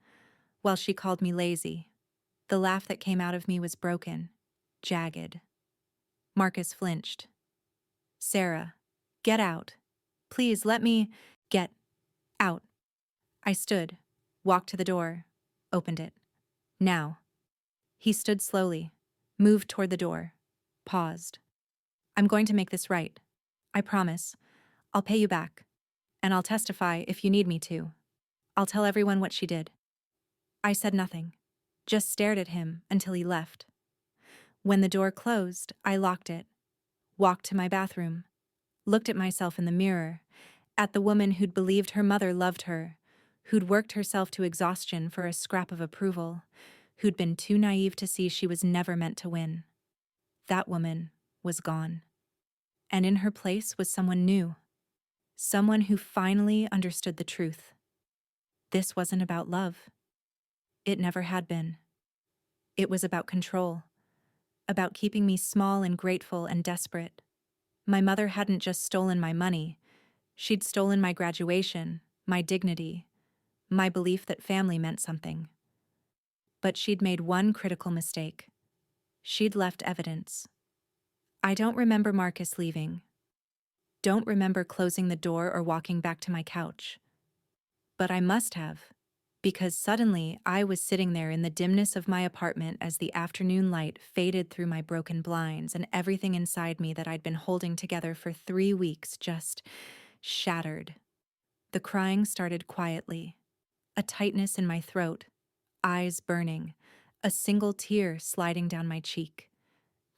While she called me lazy. The laugh that came out of me was broken, jagged. Marcus flinched. Sarah, get out. Please let me get out. I stood, walked to the door, opened it. Now. He stood slowly, moved toward the door, paused. I'm going to make this right. I promise. I'll pay you back. And I'll testify if you need me to. I'll tell everyone what she did. I said nothing, just stared at him until he left. When the door closed, I locked it, walked to my bathroom, looked at myself in the mirror, at the woman who'd believed her mother loved her, who'd worked herself to exhaustion for a scrap of approval, who'd been too naive to see she was never meant to win. That woman was gone. And in her place was someone new. Someone who finally understood the truth. This wasn't about love. It never had been. It was about control. About keeping me small and grateful and desperate. My mother hadn't just stolen my money. She'd stolen my graduation, my dignity, my belief that family meant something. But she'd made one critical mistake. She'd left evidence. I don't remember Marcus leaving. Don't remember closing the door or walking back to my couch. But I must have, because suddenly I was sitting there in the dimness of my apartment as the afternoon light faded through my broken blinds and everything inside me that I'd been holding together for 3 weeks just shattered. The crying started quietly, a tightness in my throat, eyes burning, a single tear sliding down my cheek,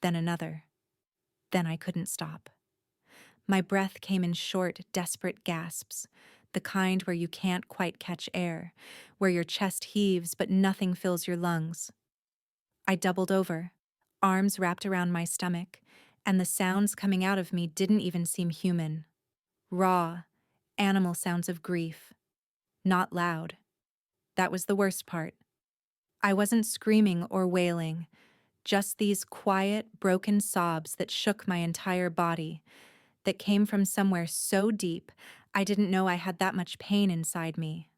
then another. Then I couldn't stop. My breath came in short, desperate gasps, the kind where you can't quite catch air, where your chest heaves but nothing fills your lungs. I doubled over, arms wrapped around my stomach, and the sounds coming out of me didn't even seem human. Raw, animal sounds of grief. Not loud. That was the worst part. I wasn't screaming or wailing, Just these quiet, broken sobs that shook my entire body, that came from somewhere so deep I didn't know I had that much pain inside me.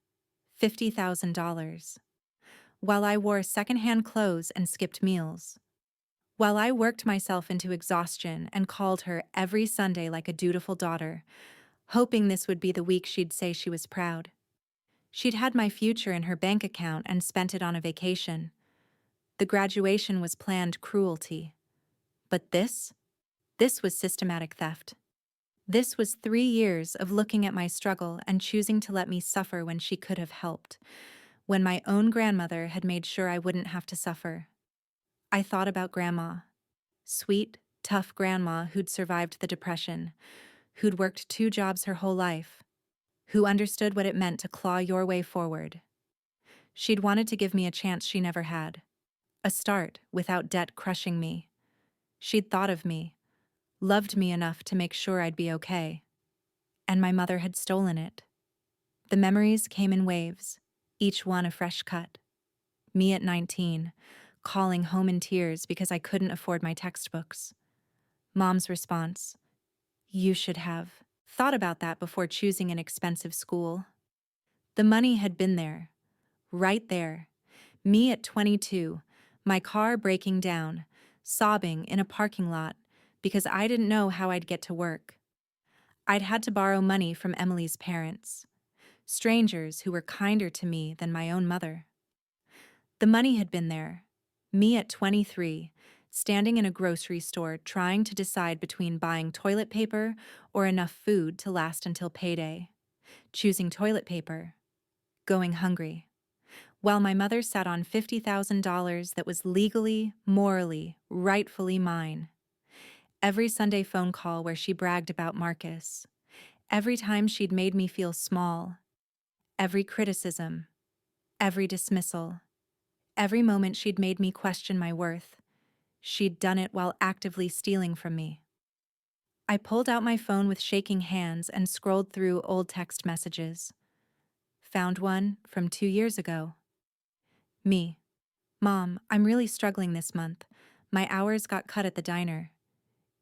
$50,000. While I wore secondhand clothes and skipped meals. While I worked myself into exhaustion and called her every Sunday like a dutiful daughter, hoping this would be the week she'd say she was proud. She'd had my future in her bank account and spent it on a vacation. The graduation was planned cruelty. But this was systematic theft. This was 3 years of looking at my struggle and choosing to let me suffer when she could have helped, when my own grandmother had made sure I wouldn't have to suffer. I thought about Grandma. Sweet, tough Grandma who'd survived the Depression, who'd worked 2 jobs her whole life, who understood what it meant to claw your way forward. She'd wanted to give me a chance she never had. A start without debt crushing me. She'd thought of me, loved me enough to make sure I'd be okay. And my mother had stolen it. The memories came in waves, each one a fresh cut. Me at 19, calling home in tears because I couldn't afford my textbooks. Mom's response, "You should have thought about that before choosing an expensive school." The money had been there, right there. Me at 22, my car breaking down, sobbing in a parking lot because I didn't know how I'd get to work. I'd had to borrow money from Emily's parents, strangers who were kinder to me than my own mother. The money had been there. Me at 23, standing in a grocery store trying to decide between buying toilet paper or enough food to last until payday. Choosing toilet paper. Going hungry. While my mother sat on $50,000 that was legally, morally, rightfully mine. Every Sunday phone call where she bragged about Marcus. Every time she'd made me feel small. Every criticism. Every dismissal. Every moment she'd made me question my worth. She'd done it while actively stealing from me. I pulled out my phone with shaking hands and scrolled through old text messages. Found one from 2 years ago. Me. "Mom, I'm really struggling this month. My hours got cut at the diner.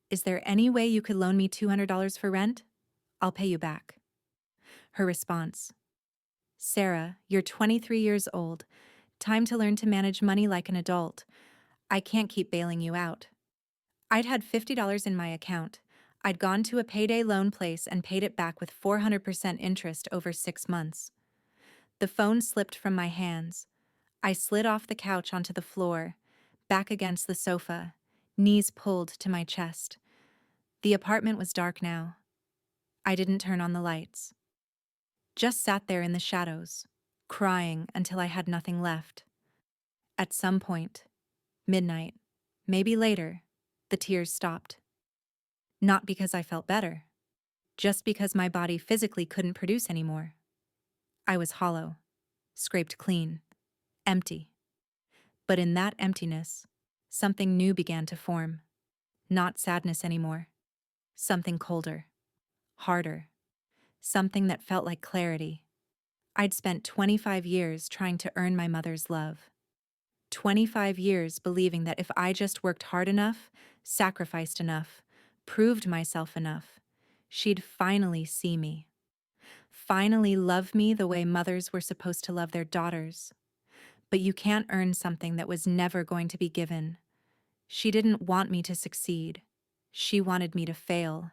Is there any way you could loan me $200 for rent? I'll pay you back." Her response, "Sarah, you're 23 years old. Time to learn to manage money like an adult. I can't keep bailing you out." I'd had $50 in my account. I'd gone to a payday loan place and paid it back with 400% interest over 6 months. The phone slipped from my hands. I slid off the couch onto the floor, back against the sofa, knees pulled to my chest. The apartment was dark now. I didn't turn on the lights. Just sat there in the shadows, crying until I had nothing left. At some point, midnight, maybe later, the tears stopped. Not because I felt better, just because my body physically couldn't produce anymore. I was hollow, scraped clean, empty. But in that emptiness, something new began to form. Not sadness anymore. Something colder, harder. Something that felt like clarity. I'd spent 25 years trying to earn my mother's love. 25 years believing that if I just worked hard enough, sacrificed enough, proved myself enough, she'd finally see me. Finally love me the way mothers were supposed to love their daughters. But you can't earn something that was never going to be given. She didn't want me to succeed. She wanted me to fail.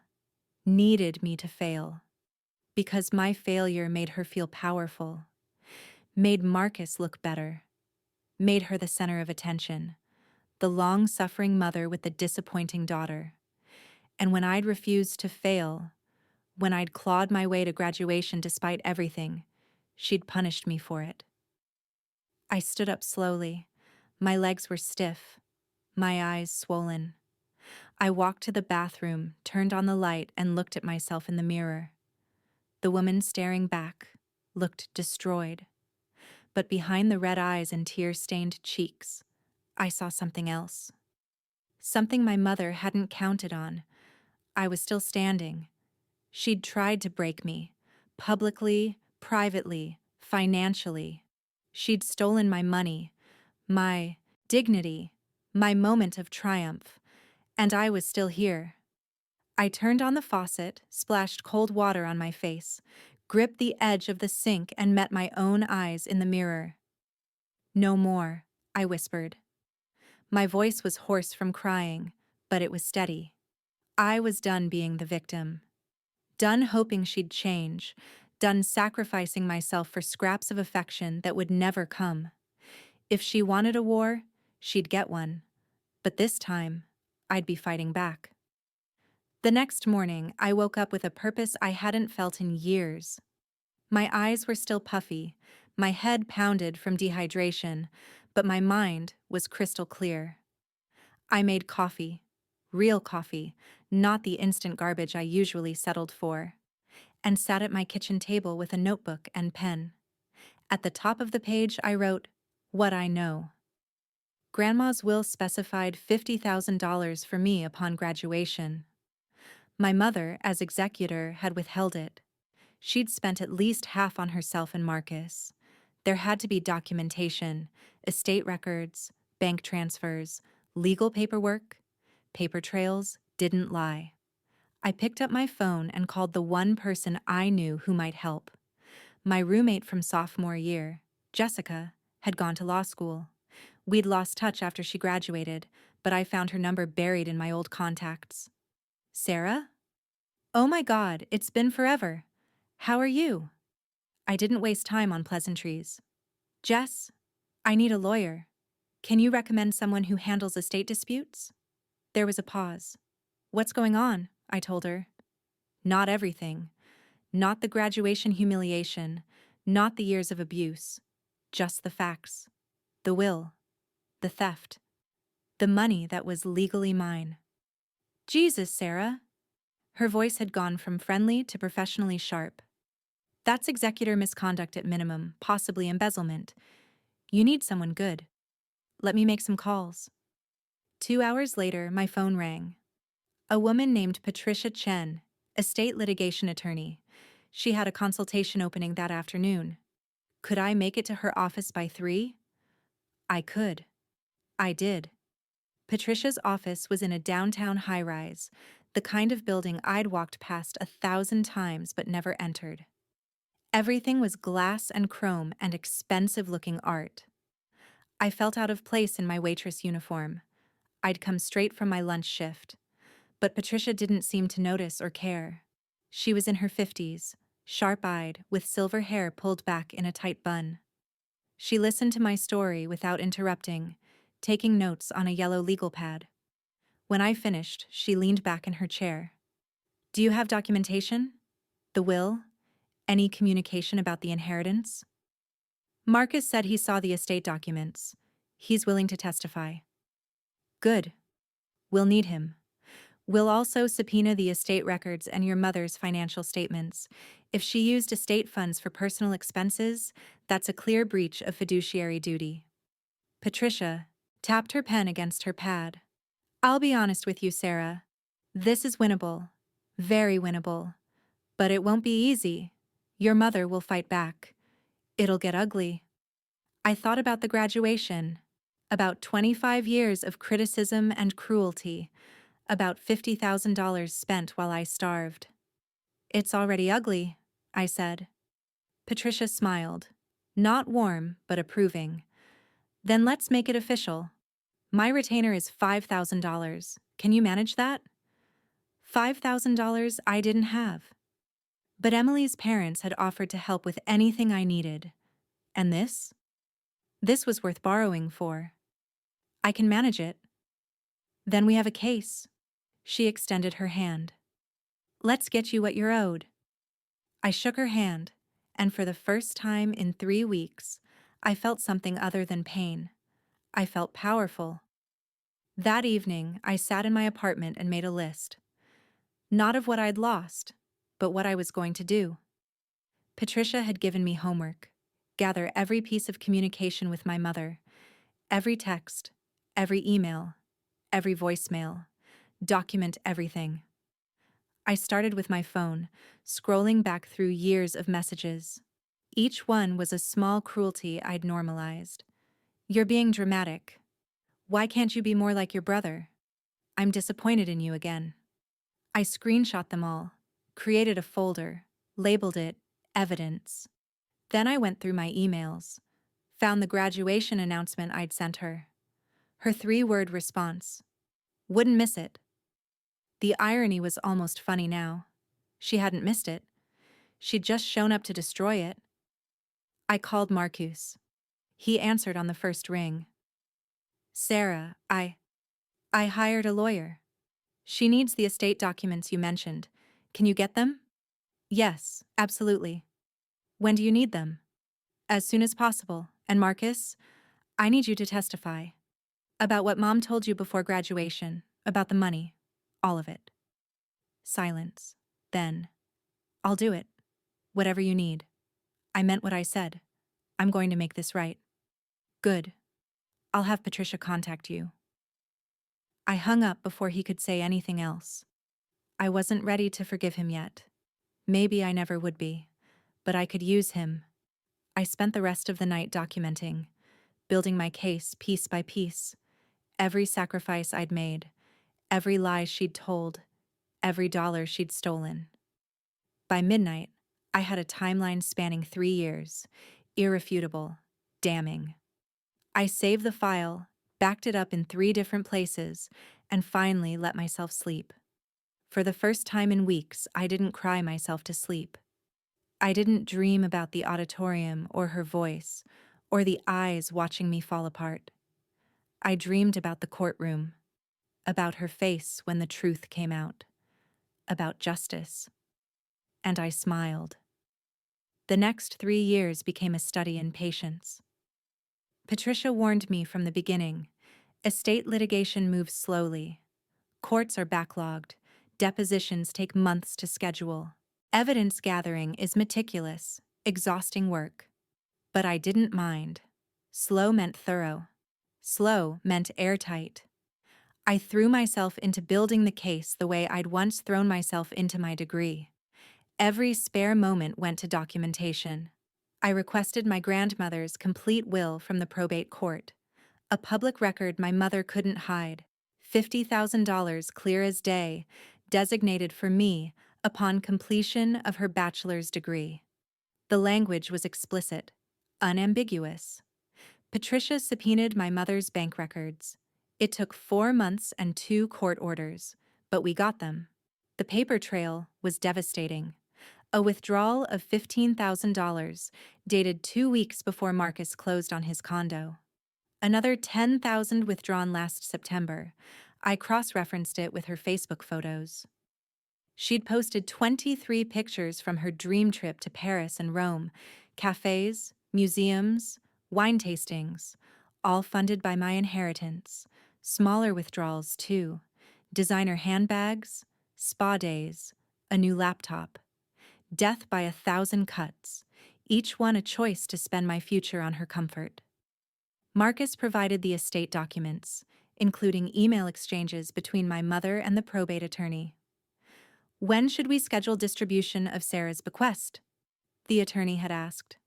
Needed me to fail. Because my failure made her feel powerful. Made Marcus look better. Made her the center of attention. The long-suffering mother with the disappointing daughter. And when I'd refused to fail, when I'd clawed my way to graduation despite everything, she'd punished me for it. I stood up slowly. My legs were stiff, my eyes swollen. I walked to the bathroom, turned on the light, and looked at myself in the mirror. The woman staring back looked destroyed. But behind the red eyes and tear-stained cheeks, I saw something else. Something my mother hadn't counted on. I was still standing. She'd tried to break me, publicly, privately, financially. She'd stolen my money, my dignity, My moment of triumph. And I was still here. I turned on the faucet, splashed cold water on my face, gripped the edge of the sink, and met my own eyes in the mirror. "No more," I whispered. My voice was hoarse from crying, but it was steady. I was done being the victim. Done hoping she'd change. Done sacrificing myself for scraps of affection that would never come. If she wanted a war, she'd get one. But this time, I'd be fighting back. The next morning, I woke up with a purpose I hadn't felt in years. My eyes were still puffy, my head pounded from dehydration, but my mind was crystal clear. I made coffee, real coffee, not the instant garbage I usually settled for, and sat at my kitchen table with a notebook and pen. At the top of the page, I wrote, "What I know." Grandma's will specified $50,000 for me upon graduation. My mother, as executor, had withheld it. She'd spent at least half on herself and Marcus. There had to be documentation, estate records, bank transfers, legal paperwork. Paper trails didn't lie. I picked up my phone and called the one person I knew who might help. My roommate from sophomore year, Jessica, had gone to law school. We'd lost touch after she graduated, but I found her number buried in my old contacts. "Sarah? Oh my God, it's been forever. How are you?" I didn't waste time on pleasantries. "Jess, I need a lawyer. Can you recommend someone who handles estate disputes?" There was a pause. "What's going on?" I told her. Not everything. Not the graduation humiliation. Not the years of abuse. Just the facts. The will. The theft. The money that was legally mine. "Jesus, Sarah." Her voice had gone from friendly to professionally sharp. "That's executor misconduct at minimum, possibly embezzlement. You need someone good. Let me make some calls." 2 hours later, my phone rang. A woman named Patricia Chen, estate litigation attorney. She had a consultation opening that afternoon. Could I make it to her office by 3? I could. I did. Patricia's office was in a downtown high-rise, the kind of building I'd walked past 1,000 times but never entered. Everything was glass and chrome and expensive-looking art. I felt out of place in my waitress uniform. I'd come straight from my lunch shift. But Patricia didn't seem to notice or care. She was in her 50s, sharp-eyed, with silver hair pulled back in a tight bun. She listened to my story without interrupting, taking notes on a yellow legal pad. When I finished, she leaned back in her chair. "Do you have documentation? The will? Any communication about the inheritance?" "Marcus said he saw the estate documents. He's willing to testify." "Good. We'll need him. We'll also subpoena the estate records and your mother's financial statements. If she used estate funds for personal expenses, that's a clear breach of fiduciary duty." Patricia tapped her pen against her pad. "I'll be honest with you, Sarah. This is winnable. Very winnable. But it won't be easy. Your mother will fight back. It'll get ugly." I thought about the graduation. About 25 years of criticism and cruelty. About $50,000 spent while I starved. "It's already ugly," I said. Patricia smiled. Not warm, but approving. "Then let's make it official. My retainer is $5,000. Can you manage that?" $5,000 I didn't have. But Emily's parents had offered to help with anything I needed. And this? This was worth borrowing for. "I can manage it." "Then we have a case." She extended her hand. "Let's get you what you're owed." I shook her hand, and for the first time in 3 weeks, I felt something other than pain. I felt powerful. That evening, I sat in my apartment and made a list. Not of what I'd lost, but what I was going to do. Patricia had given me homework. Gather every piece of communication with my mother. Every text, every email, every voicemail. Document everything. I started with my phone, scrolling back through years of messages. Each one was a small cruelty I'd normalized. "You're being dramatic." Why can't you be more like your brother? I'm disappointed in you again. I screenshot them all, created a folder, labeled it evidence. Then I went through my emails, found the graduation announcement I'd sent her. Her 3-word response: wouldn't miss it. The irony was almost funny now. She hadn't missed it. She'd just shown up to destroy it. I called Marcus. He answered on the first ring. Sarah, I hired a lawyer. She needs the estate documents you mentioned. Can you get them? Yes, absolutely. When do you need them? As soon as possible. And Marcus, I need you to testify. About what Mom told you before graduation, about the money, all of it. Silence. Then, I'll do it. Whatever you need. I meant what I said. I'm going to make this right. Good. I'll have Patricia contact you. I hung up before he could say anything else. I wasn't ready to forgive him yet. Maybe I never would be, but I could use him. I spent the rest of the night documenting, building my case piece by piece, every sacrifice I'd made, every lie she'd told, every dollar she'd stolen. By midnight, I had a timeline spanning 3 years, irrefutable, damning. I saved the file, backed it up in 3 different places, and finally let myself sleep. For the first time in weeks, I didn't cry myself to sleep. I didn't dream about the auditorium or her voice, or the eyes watching me fall apart. I dreamed about the courtroom, about her face when the truth came out, about justice. And I smiled. The next 3 years became a study in patience. Patricia warned me from the beginning. Estate litigation moves slowly. Courts are backlogged. Depositions take months to schedule. Evidence gathering is meticulous, exhausting work. But I didn't mind. Slow meant thorough. Slow meant airtight. I threw myself into building the case the way I'd once thrown myself into my degree. Every spare moment went to documentation. I requested my grandmother's complete will from the probate court, a public record my mother couldn't hide, $50,000 clear as day, designated for me upon completion of her bachelor's degree. The language was explicit, unambiguous. Patricia subpoenaed my mother's bank records. It took 4 months and 2 court orders, but we got them. The paper trail was devastating. A withdrawal of $15,000, dated 2 weeks before Marcus closed on his condo. Another $10,000 withdrawn last September. I cross-referenced it with her Facebook photos. She'd posted 23 pictures from her dream trip to Paris and Rome, cafes, museums, wine tastings, all funded by my inheritance. Smaller withdrawals, too. Designer handbags, spa days, a new laptop. Death by 1,000 cuts, each one a choice to spend my future on her comfort. Marcus provided the estate documents, including email exchanges between my mother and the probate attorney. When should we schedule distribution of Sarah's bequest? The attorney had asked.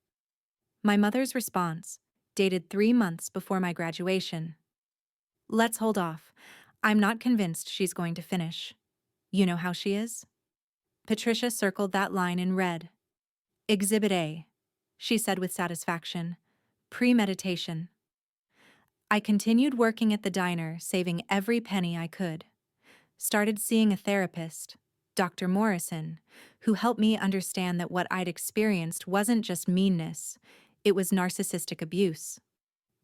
My mother's response, dated 3 months before my graduation. Let's hold off. I'm not convinced she's going to finish. You know how she is? Patricia circled that line in red. Exhibit A, she said with satisfaction. Premeditation. I continued working at the diner, saving every penny I could. Started seeing a therapist, Dr. Morrison, who helped me understand that what I'd experienced wasn't just meanness, it was narcissistic abuse.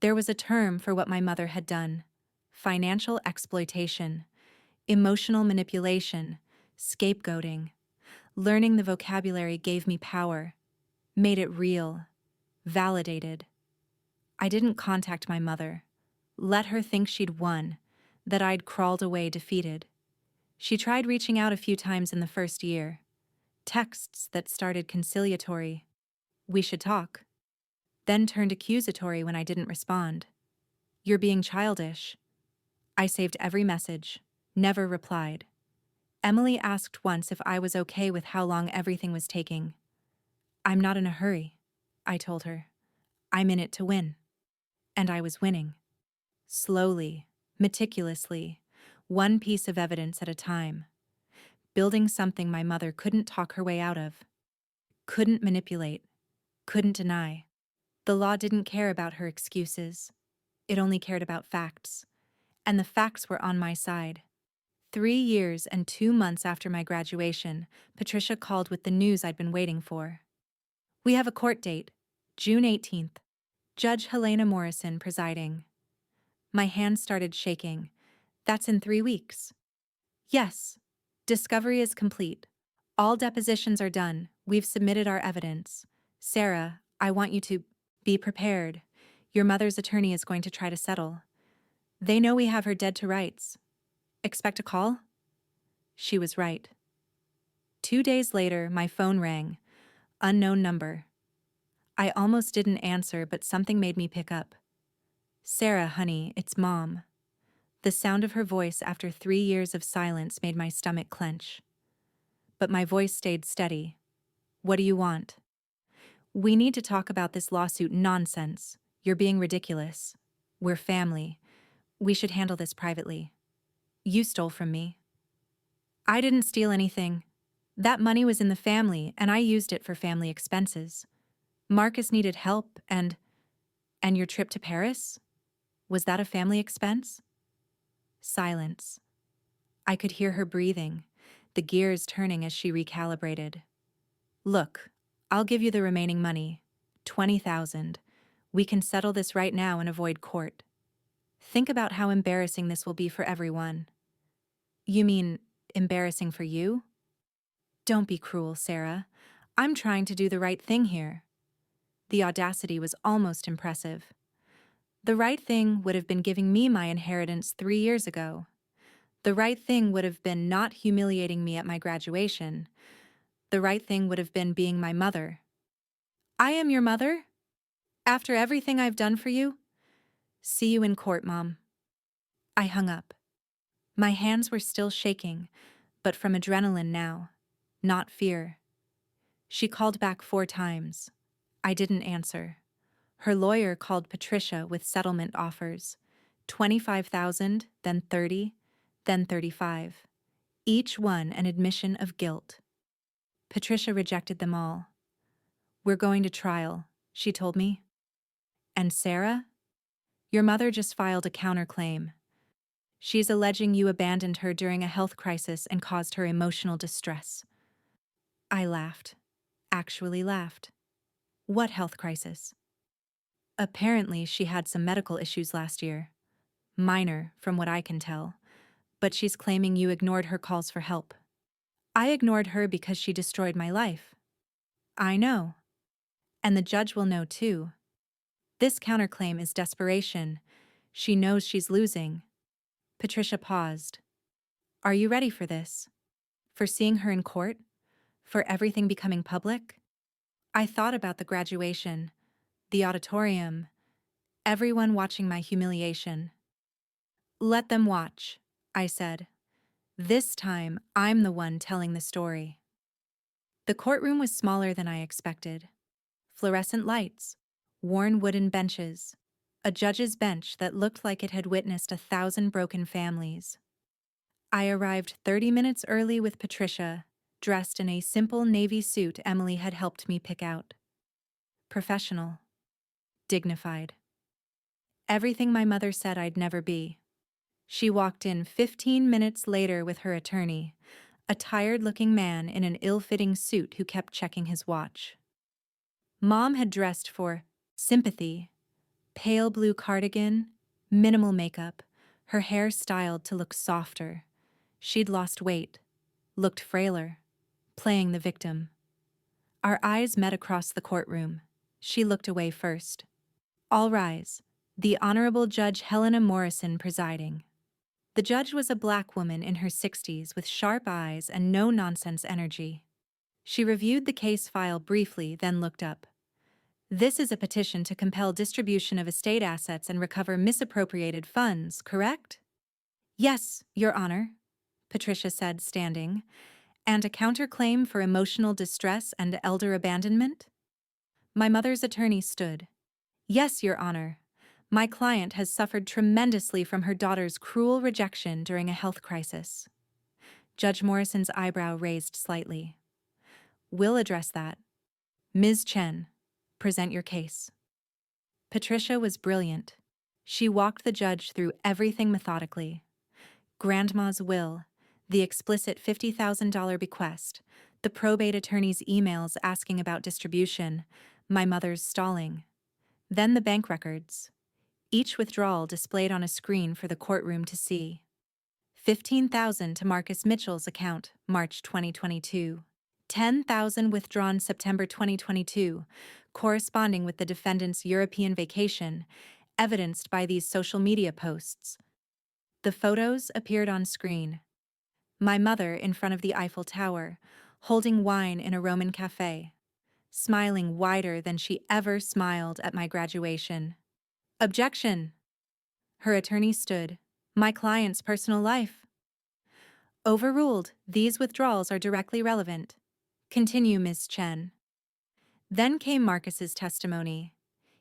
There was a term for what my mother had done: financial exploitation, emotional manipulation, scapegoating. Learning the vocabulary gave me power, made it real, validated. I didn't contact my mother, let her think she'd won, that I'd crawled away defeated. She tried reaching out a few times in the first year. Texts that started conciliatory, "We should talk," then turned accusatory when I didn't respond. "You're being childish." I saved every message, never replied. Emily asked once if I was okay with how long everything was taking. I'm not in a hurry, I told her. I'm in it to win. And I was winning. Slowly, meticulously, one piece of evidence at a time, building something my mother couldn't talk her way out of, couldn't manipulate, couldn't deny. The law didn't care about her excuses. It only cared about facts. And the facts were on my side. 3 years and 2 months after my graduation, Patricia called with the news I'd been waiting for. We have a court date, June 18th. Judge Helena Morrison presiding. My hand started shaking. That's in 3 weeks. Yes. Discovery is complete. All depositions are done. We've submitted our evidence. Sarah, I want you to be prepared. Your mother's attorney is going to try to settle. They know we have her dead to rights. Expect a call? She was right. 2 days later, my phone rang. Unknown number. I almost didn't answer, but something made me pick up. Sarah, honey, it's Mom. The sound of her voice after 3 years of silence made my stomach clench. But my voice stayed steady. What do you want? We need to talk about this lawsuit nonsense. You're being ridiculous. We're family. We should handle this privately. You stole from me. I didn't steal anything. That money was in the family, and I used it for family expenses. Marcus needed help, and your trip to Paris? Was that a family expense? Silence. I could hear her breathing, the gears turning as she recalibrated. Look, I'll give you the remaining money, 20,000. We can settle this right now and avoid court. Think about how embarrassing this will be for everyone. You mean embarrassing for you? Don't be cruel, Sarah. I'm trying to do the right thing here. The audacity was almost impressive. The right thing would have been giving me my inheritance 3 years ago. The right thing would have been not humiliating me at my graduation. The right thing would have been being my mother. I am your mother? After everything I've done for you? See you in court, Mom. I hung up. My hands were still shaking, but from adrenaline now, not fear. She called back 4 times. I didn't answer. Her lawyer called Patricia with settlement offers. 25,000, then 30, then 35. Each one an admission of guilt. Patricia rejected them all. We're going to trial, she told me. And Sarah? Your mother just filed a counterclaim. She's alleging you abandoned her during a health crisis and caused her emotional distress. I laughed. Actually laughed. What health crisis? Apparently, she had some medical issues last year. Minor, from what I can tell. But she's claiming you ignored her calls for help. I ignored her because she destroyed my life. I know. And the judge will know too. This counterclaim is desperation. She knows she's losing. Patricia paused. Are you ready for this? For seeing her in court? For everything becoming public? I thought about the graduation, the auditorium, everyone watching my humiliation. Let them watch, I said. This time, I'm the one telling the story. The courtroom was smaller than I expected. Fluorescent lights, worn wooden benches, a judge's bench that looked like it had witnessed 1,000 broken families. I arrived 30 minutes early with Patricia, dressed in a simple navy suit Emily had helped me pick out. Professional. Dignified. Everything my mother said I'd never be. She walked in 15 minutes later with her attorney, a tired-looking man in an ill-fitting suit who kept checking his watch. Mom had dressed for sympathy. Pale blue cardigan, minimal makeup, her hair styled to look softer. She'd lost weight, looked frailer, playing the victim. Our eyes met across the courtroom. She looked away first. All rise. The Honorable Judge Helena Morrison presiding. The judge was a black woman in her 60s with sharp eyes and no-nonsense energy. She reviewed the case file briefly, then looked up. This is a petition to compel distribution of estate assets and recover misappropriated funds, correct? Yes, Your Honor, Patricia said, standing. And a counterclaim for emotional distress and elder abandonment? My mother's attorney stood. Yes, Your Honor. My client has suffered tremendously from her daughter's cruel rejection during a health crisis. Judge Morrison's eyebrow raised slightly. We'll address that. Ms. Chen, present your case. Patricia was brilliant. She walked the judge through everything methodically. Grandma's will, the explicit $50,000 bequest, the probate attorney's emails asking about distribution, my mother's stalling. Then the bank records. Each withdrawal displayed on a screen for the courtroom to see. $15,000 to Marcus Mitchell's account, March 2022. $10,000 withdrawn September 2022, corresponding with the defendant's European vacation, evidenced by these social media posts. The photos appeared on screen. My mother in front of the Eiffel Tower, holding wine in a Roman cafe, smiling wider than she ever smiled at my graduation. Objection! Her attorney stood. My client's personal life. Overruled. These withdrawals are directly relevant. Continue, Ms. Chen. Then came Marcus's testimony.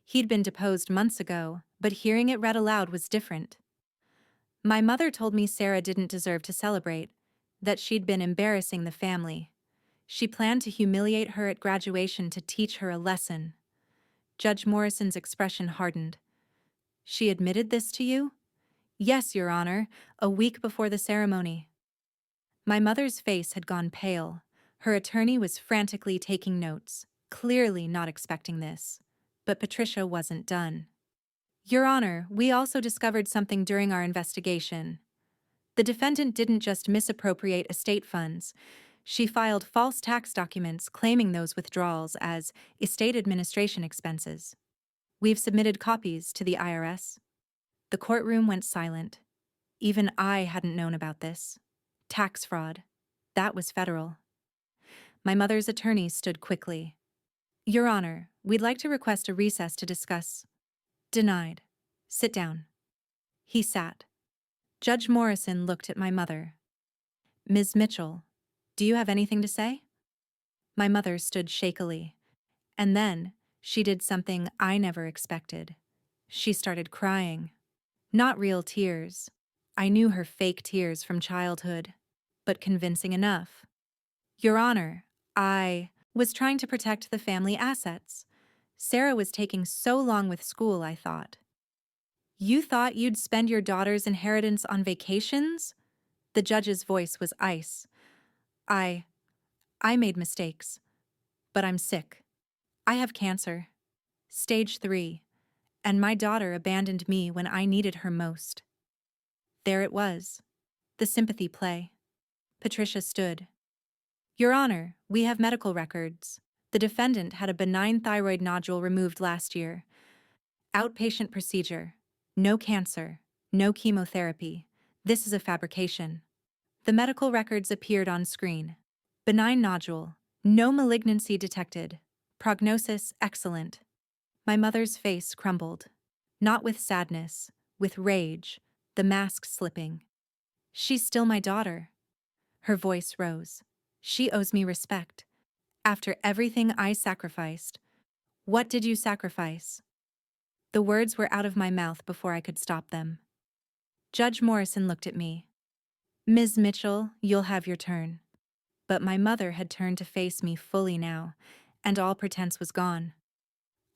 He'd been deposed months ago, but hearing it read aloud was different. My mother told me Sarah didn't deserve to celebrate, that she'd been embarrassing the family. She planned to humiliate her at graduation to teach her a lesson. Judge Morrison's expression hardened. She admitted this to you? Yes, Your Honor, a week before the ceremony. My mother's face had gone pale. Her attorney was frantically taking notes, clearly not expecting this. But Patricia wasn't done. Your Honor, we also discovered something during our investigation. The defendant didn't just misappropriate estate funds. She filed false tax documents claiming those withdrawals as estate administration expenses. We've submitted copies to the IRS. The courtroom went silent. Even I hadn't known about this. Tax fraud. That was federal. My mother's attorney stood quickly. Your Honor, we'd like to request a recess to discuss. Denied. Sit down. He sat. Judge Morrison looked at my mother. Ms. Mitchell, do you have anything to say? My mother stood shakily. And then, she did something I never expected. She started crying. Not real tears. I knew her fake tears from childhood, but convincing enough. Your Honor, I was trying to protect the family assets. Sarah was taking so long with school, I thought. You thought you'd spend your daughter's inheritance on vacations? The judge's voice was ice. I made mistakes. But I'm sick. I have cancer. Stage 3. And my daughter abandoned me when I needed her most. There it was. The sympathy play. Patricia stood. Your Honor, we have medical records. The defendant had a benign thyroid nodule removed last year. Outpatient procedure. No cancer. No chemotherapy. This is a fabrication. The medical records appeared on screen. Benign nodule. No malignancy detected. Prognosis excellent. My mother's face crumbled. Not with sadness, with rage, the mask slipping. She's still my daughter. Her voice rose. She owes me respect. After everything I sacrificed. What did you sacrifice? The words were out of my mouth before I could stop them. Judge Morrison looked at me. Ms. Mitchell, you'll have your turn. But my mother had turned to face me fully now, and all pretense was gone.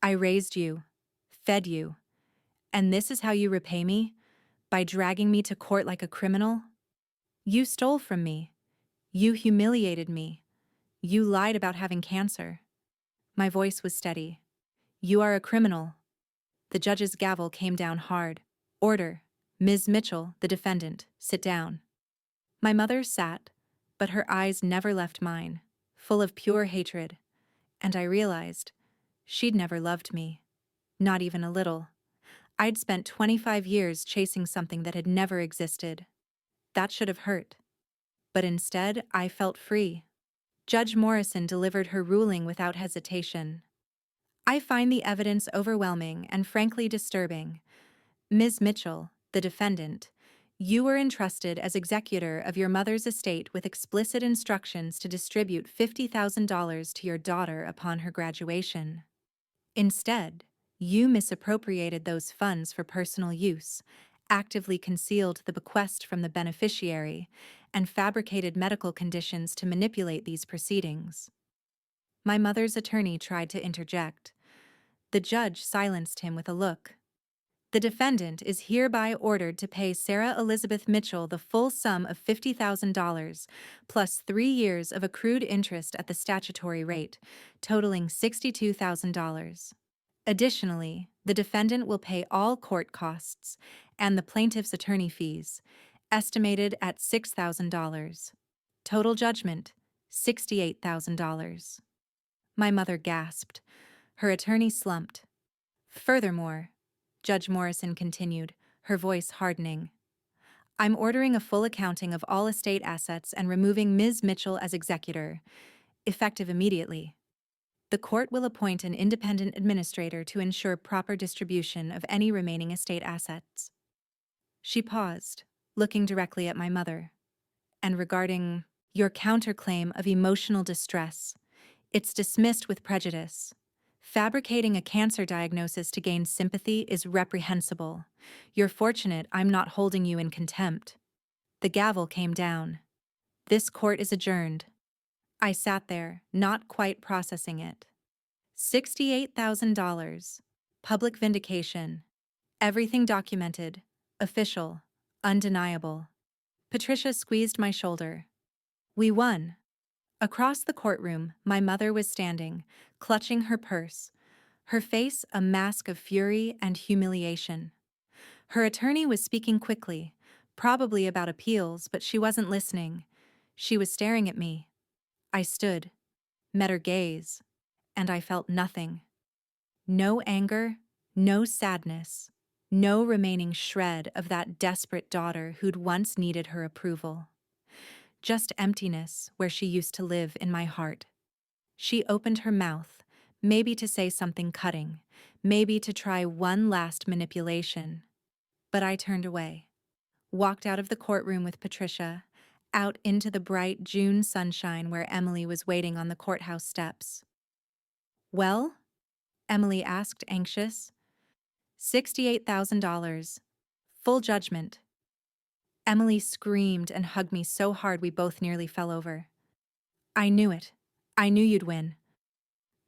I raised you, fed you, and this is how you repay me? By dragging me to court like a criminal? You stole from me. You humiliated me. You lied about having cancer. My voice was steady. You are a criminal. The judge's gavel came down hard. Order. Ms. Mitchell, the defendant, sit down. My mother sat, but her eyes never left mine, full of pure hatred. And I realized she'd never loved me. Not even a little. I'd spent 25 years chasing something that had never existed. That should have hurt. But instead, I felt free. Judge Morrison delivered her ruling without hesitation. I find the evidence overwhelming and frankly disturbing. Ms. Mitchell, the defendant, you were entrusted as executor of your mother's estate with explicit instructions to distribute $50,000 to your daughter upon her graduation. Instead, You misappropriated those funds for personal use, actively concealed the bequest from the beneficiary, and fabricated medical conditions to manipulate these proceedings. My mother's attorney tried to interject. The judge silenced him with a look. The defendant is hereby ordered to pay Sarah Elizabeth Mitchell the full sum of $50,000, plus 3 years of accrued interest at the statutory rate, totaling $62,000. Additionally, the defendant will pay all court costs and the plaintiff's attorney fees, estimated at $6,000. Total judgment, $68,000. My mother gasped. Her attorney slumped. Furthermore, Judge Morrison continued, her voice hardening, I'm ordering a full accounting of all estate assets and removing Ms. Mitchell as executor, effective immediately. The court will appoint an independent administrator to ensure proper distribution of any remaining estate assets. She paused, looking directly at my mother. And regarding your counterclaim of emotional distress, it's dismissed with prejudice. Fabricating a cancer diagnosis to gain sympathy is reprehensible. You're fortunate I'm not holding you in contempt. The gavel came down. This court is adjourned. I sat there, not quite processing it. $68,000. Public vindication. Everything documented. Official. Undeniable. Patricia squeezed my shoulder. We won. Across the courtroom, my mother was standing, clutching her purse, her face a mask of fury and humiliation. Her attorney was speaking quickly, probably about appeals, but she wasn't listening. She was staring at me. I stood, met her gaze, and I felt nothing. No anger, no sadness, no remaining shred of that desperate daughter who'd once needed her approval. Just emptiness where she used to live in my heart. She opened her mouth, maybe to say something cutting, maybe to try one last manipulation. But I turned away, walked out of the courtroom with Patricia, out into the bright June sunshine where Emily was waiting on the courthouse steps. Well? Emily asked, anxious. $68,000. Full judgment. Emily screamed and hugged me so hard we both nearly fell over. I knew it. I knew you'd win.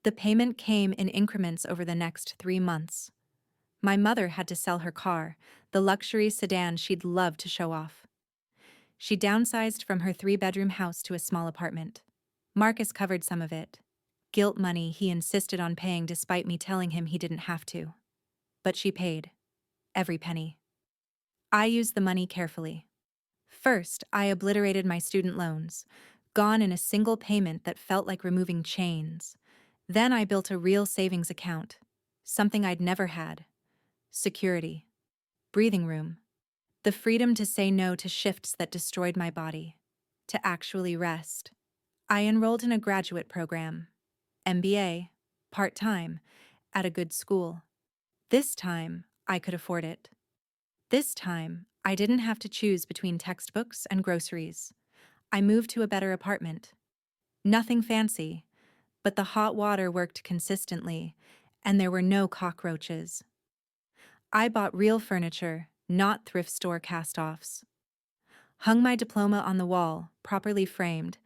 The payment came in increments over the next 3 months. My mother had to sell her car, the luxury sedan she'd loved to show off. She downsized from her 3-bedroom house to a small apartment. Marcus covered some of it. Guilt money he insisted on paying despite me telling him he didn't have to. But she paid. Every penny. I used the money carefully. First, I obliterated my student loans, gone in a single payment that felt like removing chains. Then I built a real savings account, something I'd never had. Security. Breathing room. The freedom to say no to shifts that destroyed my body. To actually rest. I enrolled in a graduate program. MBA. Part-time. At a good school. This time, I could afford it. This time, I didn't have to choose between textbooks and groceries. I moved to a better apartment. Nothing fancy, but the hot water worked consistently, and there were no cockroaches. I bought real furniture, not thrift store cast-offs. Hung my diploma on the wall, properly framed.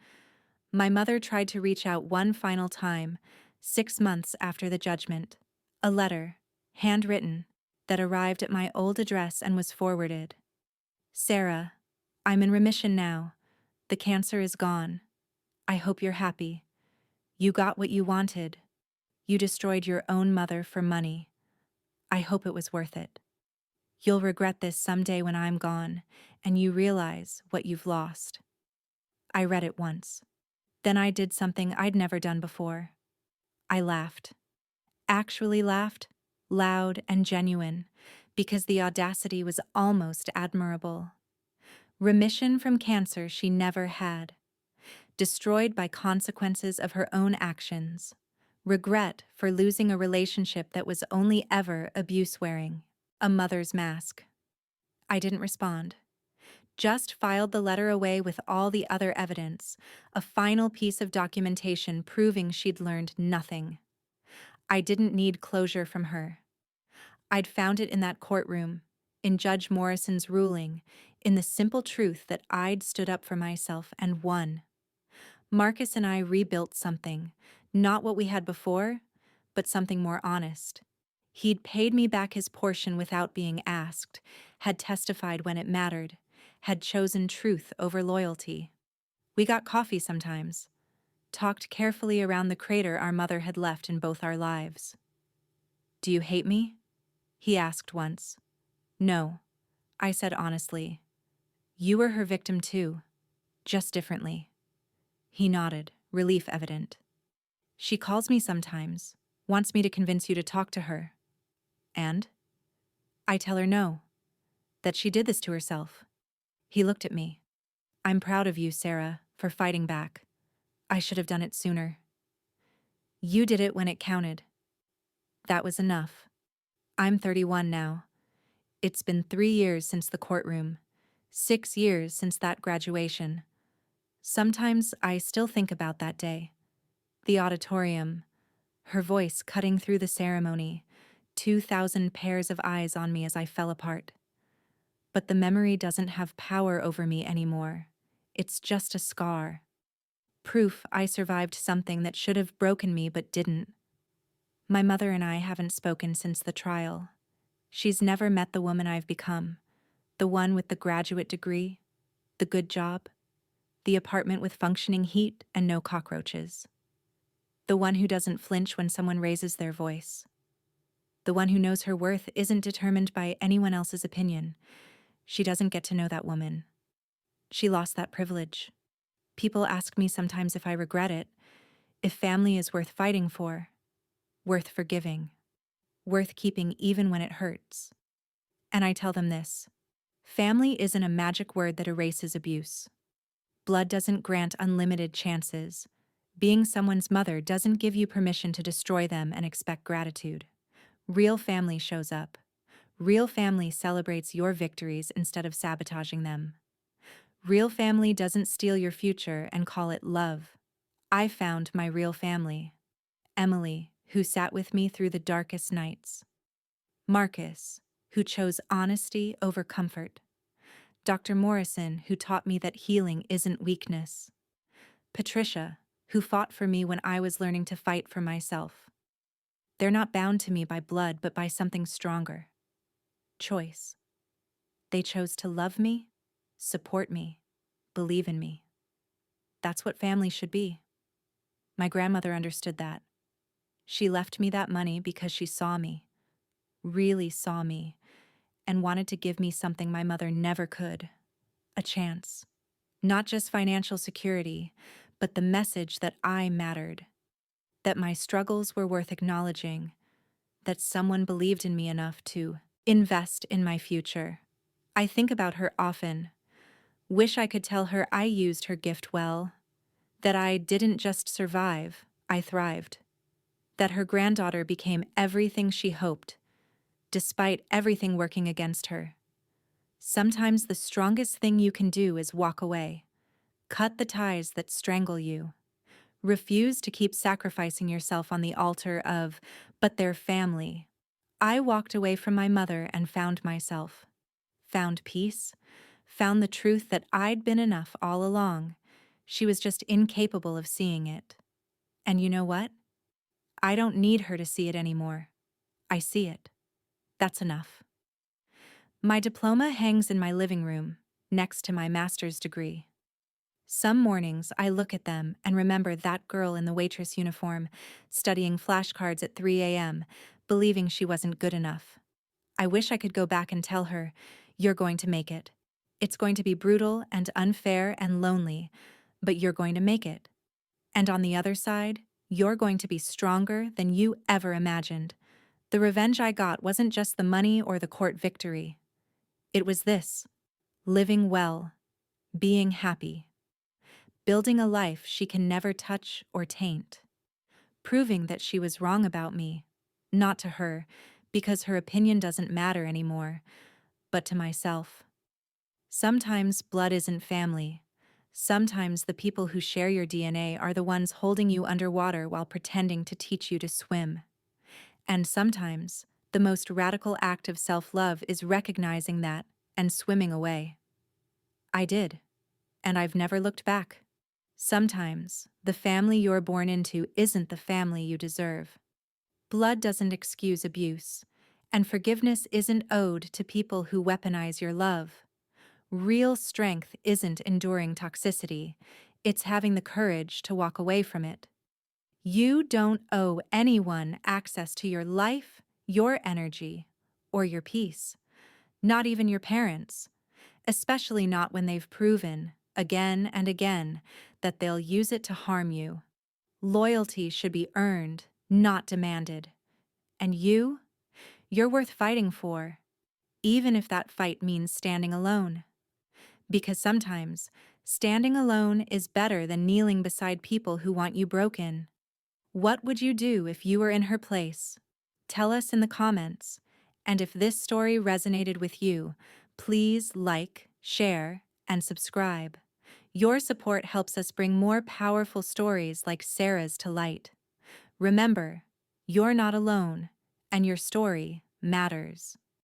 My mother tried to reach out one final time, 6 months after the judgment. A letter, handwritten, that arrived at my old address and was forwarded. Sarah, I'm in remission now. The cancer is gone. I hope you're happy. You got what you wanted. You destroyed your own mother for money. I hope it was worth it. You'll regret this someday when I'm gone, and you realize what you've lost. I read it once. Then I did something I'd never done before. I laughed. Actually laughed, loud and genuine, because the audacity was almost admirable. Remission from cancer she never had. Destroyed by consequences of her own actions. Regret for losing a relationship that was only ever abuse-wearing. A mother's mask. I didn't respond. Just filed the letter away with all the other evidence, a final piece of documentation proving she'd learned nothing. I didn't need closure from her. I'd found it in that courtroom, in Judge Morrison's ruling, in the simple truth that I'd stood up for myself and won. Marcus and I rebuilt something, not what we had before, but something more honest. He'd paid me back his portion without being asked, had testified when it mattered, had chosen truth over loyalty. We got coffee sometimes, talked carefully around the crater our mother had left in both our lives. "Do you hate me?" he asked once. "No," I said honestly. "You were her victim too, just differently." He nodded, relief evident. "She calls me sometimes, wants me to convince you to talk to her. And?" I tell her no, that she did this to herself. He looked at me. "I'm proud of you, Sarah, for fighting back. I should have done it sooner. You did it when it counted. That was enough. I'm 31 now. It's been 3 years since the courtroom, 6 years since that graduation. Sometimes I still think about that day. The auditorium, her voice cutting through the ceremony, 2,000 pairs of eyes on me as I fell apart. But the memory doesn't have power over me anymore. It's just a scar. Proof I survived something that should have broken me but didn't. My mother and I haven't spoken since the trial. She's never met the woman I've become, the one with the graduate degree, the good job, the apartment with functioning heat and no cockroaches. The one who doesn't flinch when someone raises their voice. The one who knows her worth isn't determined by anyone else's opinion. She doesn't get to know that woman. She lost that privilege. People ask me sometimes if I regret it, if family is worth fighting for, worth forgiving, worth keeping even when it hurts. And I tell them this: family isn't a magic word that erases abuse. Blood doesn't grant unlimited chances. Being someone's mother doesn't give you permission to destroy them and expect gratitude. Real family shows up. Real family celebrates your victories instead of sabotaging them. Real family doesn't steal your future and call it love. I found my real family. Emily, who sat with me through the darkest nights. Marcus, who chose honesty over comfort. Dr. Morrison, who taught me that healing isn't weakness. Patricia, who fought for me when I was learning to fight for myself. They're not bound to me by blood, but by something stronger. Choice. They chose to love me, support me, believe in me. That's what family should be. My grandmother understood that. She left me that money because she saw me, really saw me, and wanted to give me something my mother never could: a chance. Not just financial security, but the message that I mattered, that my struggles were worth acknowledging, that someone believed in me enough to invest in my future. I think about her often. Wish I could tell her I used her gift well, that I didn't just survive, I thrived, that her granddaughter became everything she hoped, despite everything working against her. Sometimes the strongest thing you can do is walk away. Cut the ties that strangle you. Refuse to keep sacrificing yourself on the altar of, but they're family. I walked away from my mother and found myself. Found peace. Found the truth that I'd been enough all along. She was just incapable of seeing it. And you know what? I don't need her to see it anymore. I see it. That's enough. My diploma hangs in my living room, next to my master's degree. Some mornings I look at them and remember that girl in the waitress uniform, studying flashcards at 3 a.m., believing she wasn't good enough. I wish I could go back and tell her, "You're going to make it. It's going to be brutal and unfair and lonely, but you're going to make it. And on the other side, you're going to be stronger than you ever imagined." The revenge I got wasn't just the money or the court victory. It was this: living well, being happy, building a life she can never touch or taint, proving that she was wrong about me, not to her, because her opinion doesn't matter anymore, but to myself. Sometimes blood isn't family. Sometimes the people who share your DNA are the ones holding you underwater while pretending to teach you to swim. And sometimes The most radical act of self-love is recognizing that and swimming away. I did, and I've never looked back. Sometimes, the family you're born into isn't the family you deserve. Blood doesn't excuse abuse, and forgiveness isn't owed to people who weaponize your love. Real strength isn't enduring toxicity, it's having the courage to walk away from it. You don't owe anyone access to your life, your energy, or your peace. Not even your parents, especially not when they've proven, again and again, that they'll use it to harm you. Loyalty should be earned, not demanded. And you're worth fighting for, even if that fight means standing alone. Because sometimes, standing alone is better than kneeling beside people who want you broken. What would you do if you were in her place? Tell us in the comments. And if this story resonated with you, please like, share, and subscribe. Your support helps us bring more powerful stories like Sarah's to light. Remember, you're not alone, and your story matters.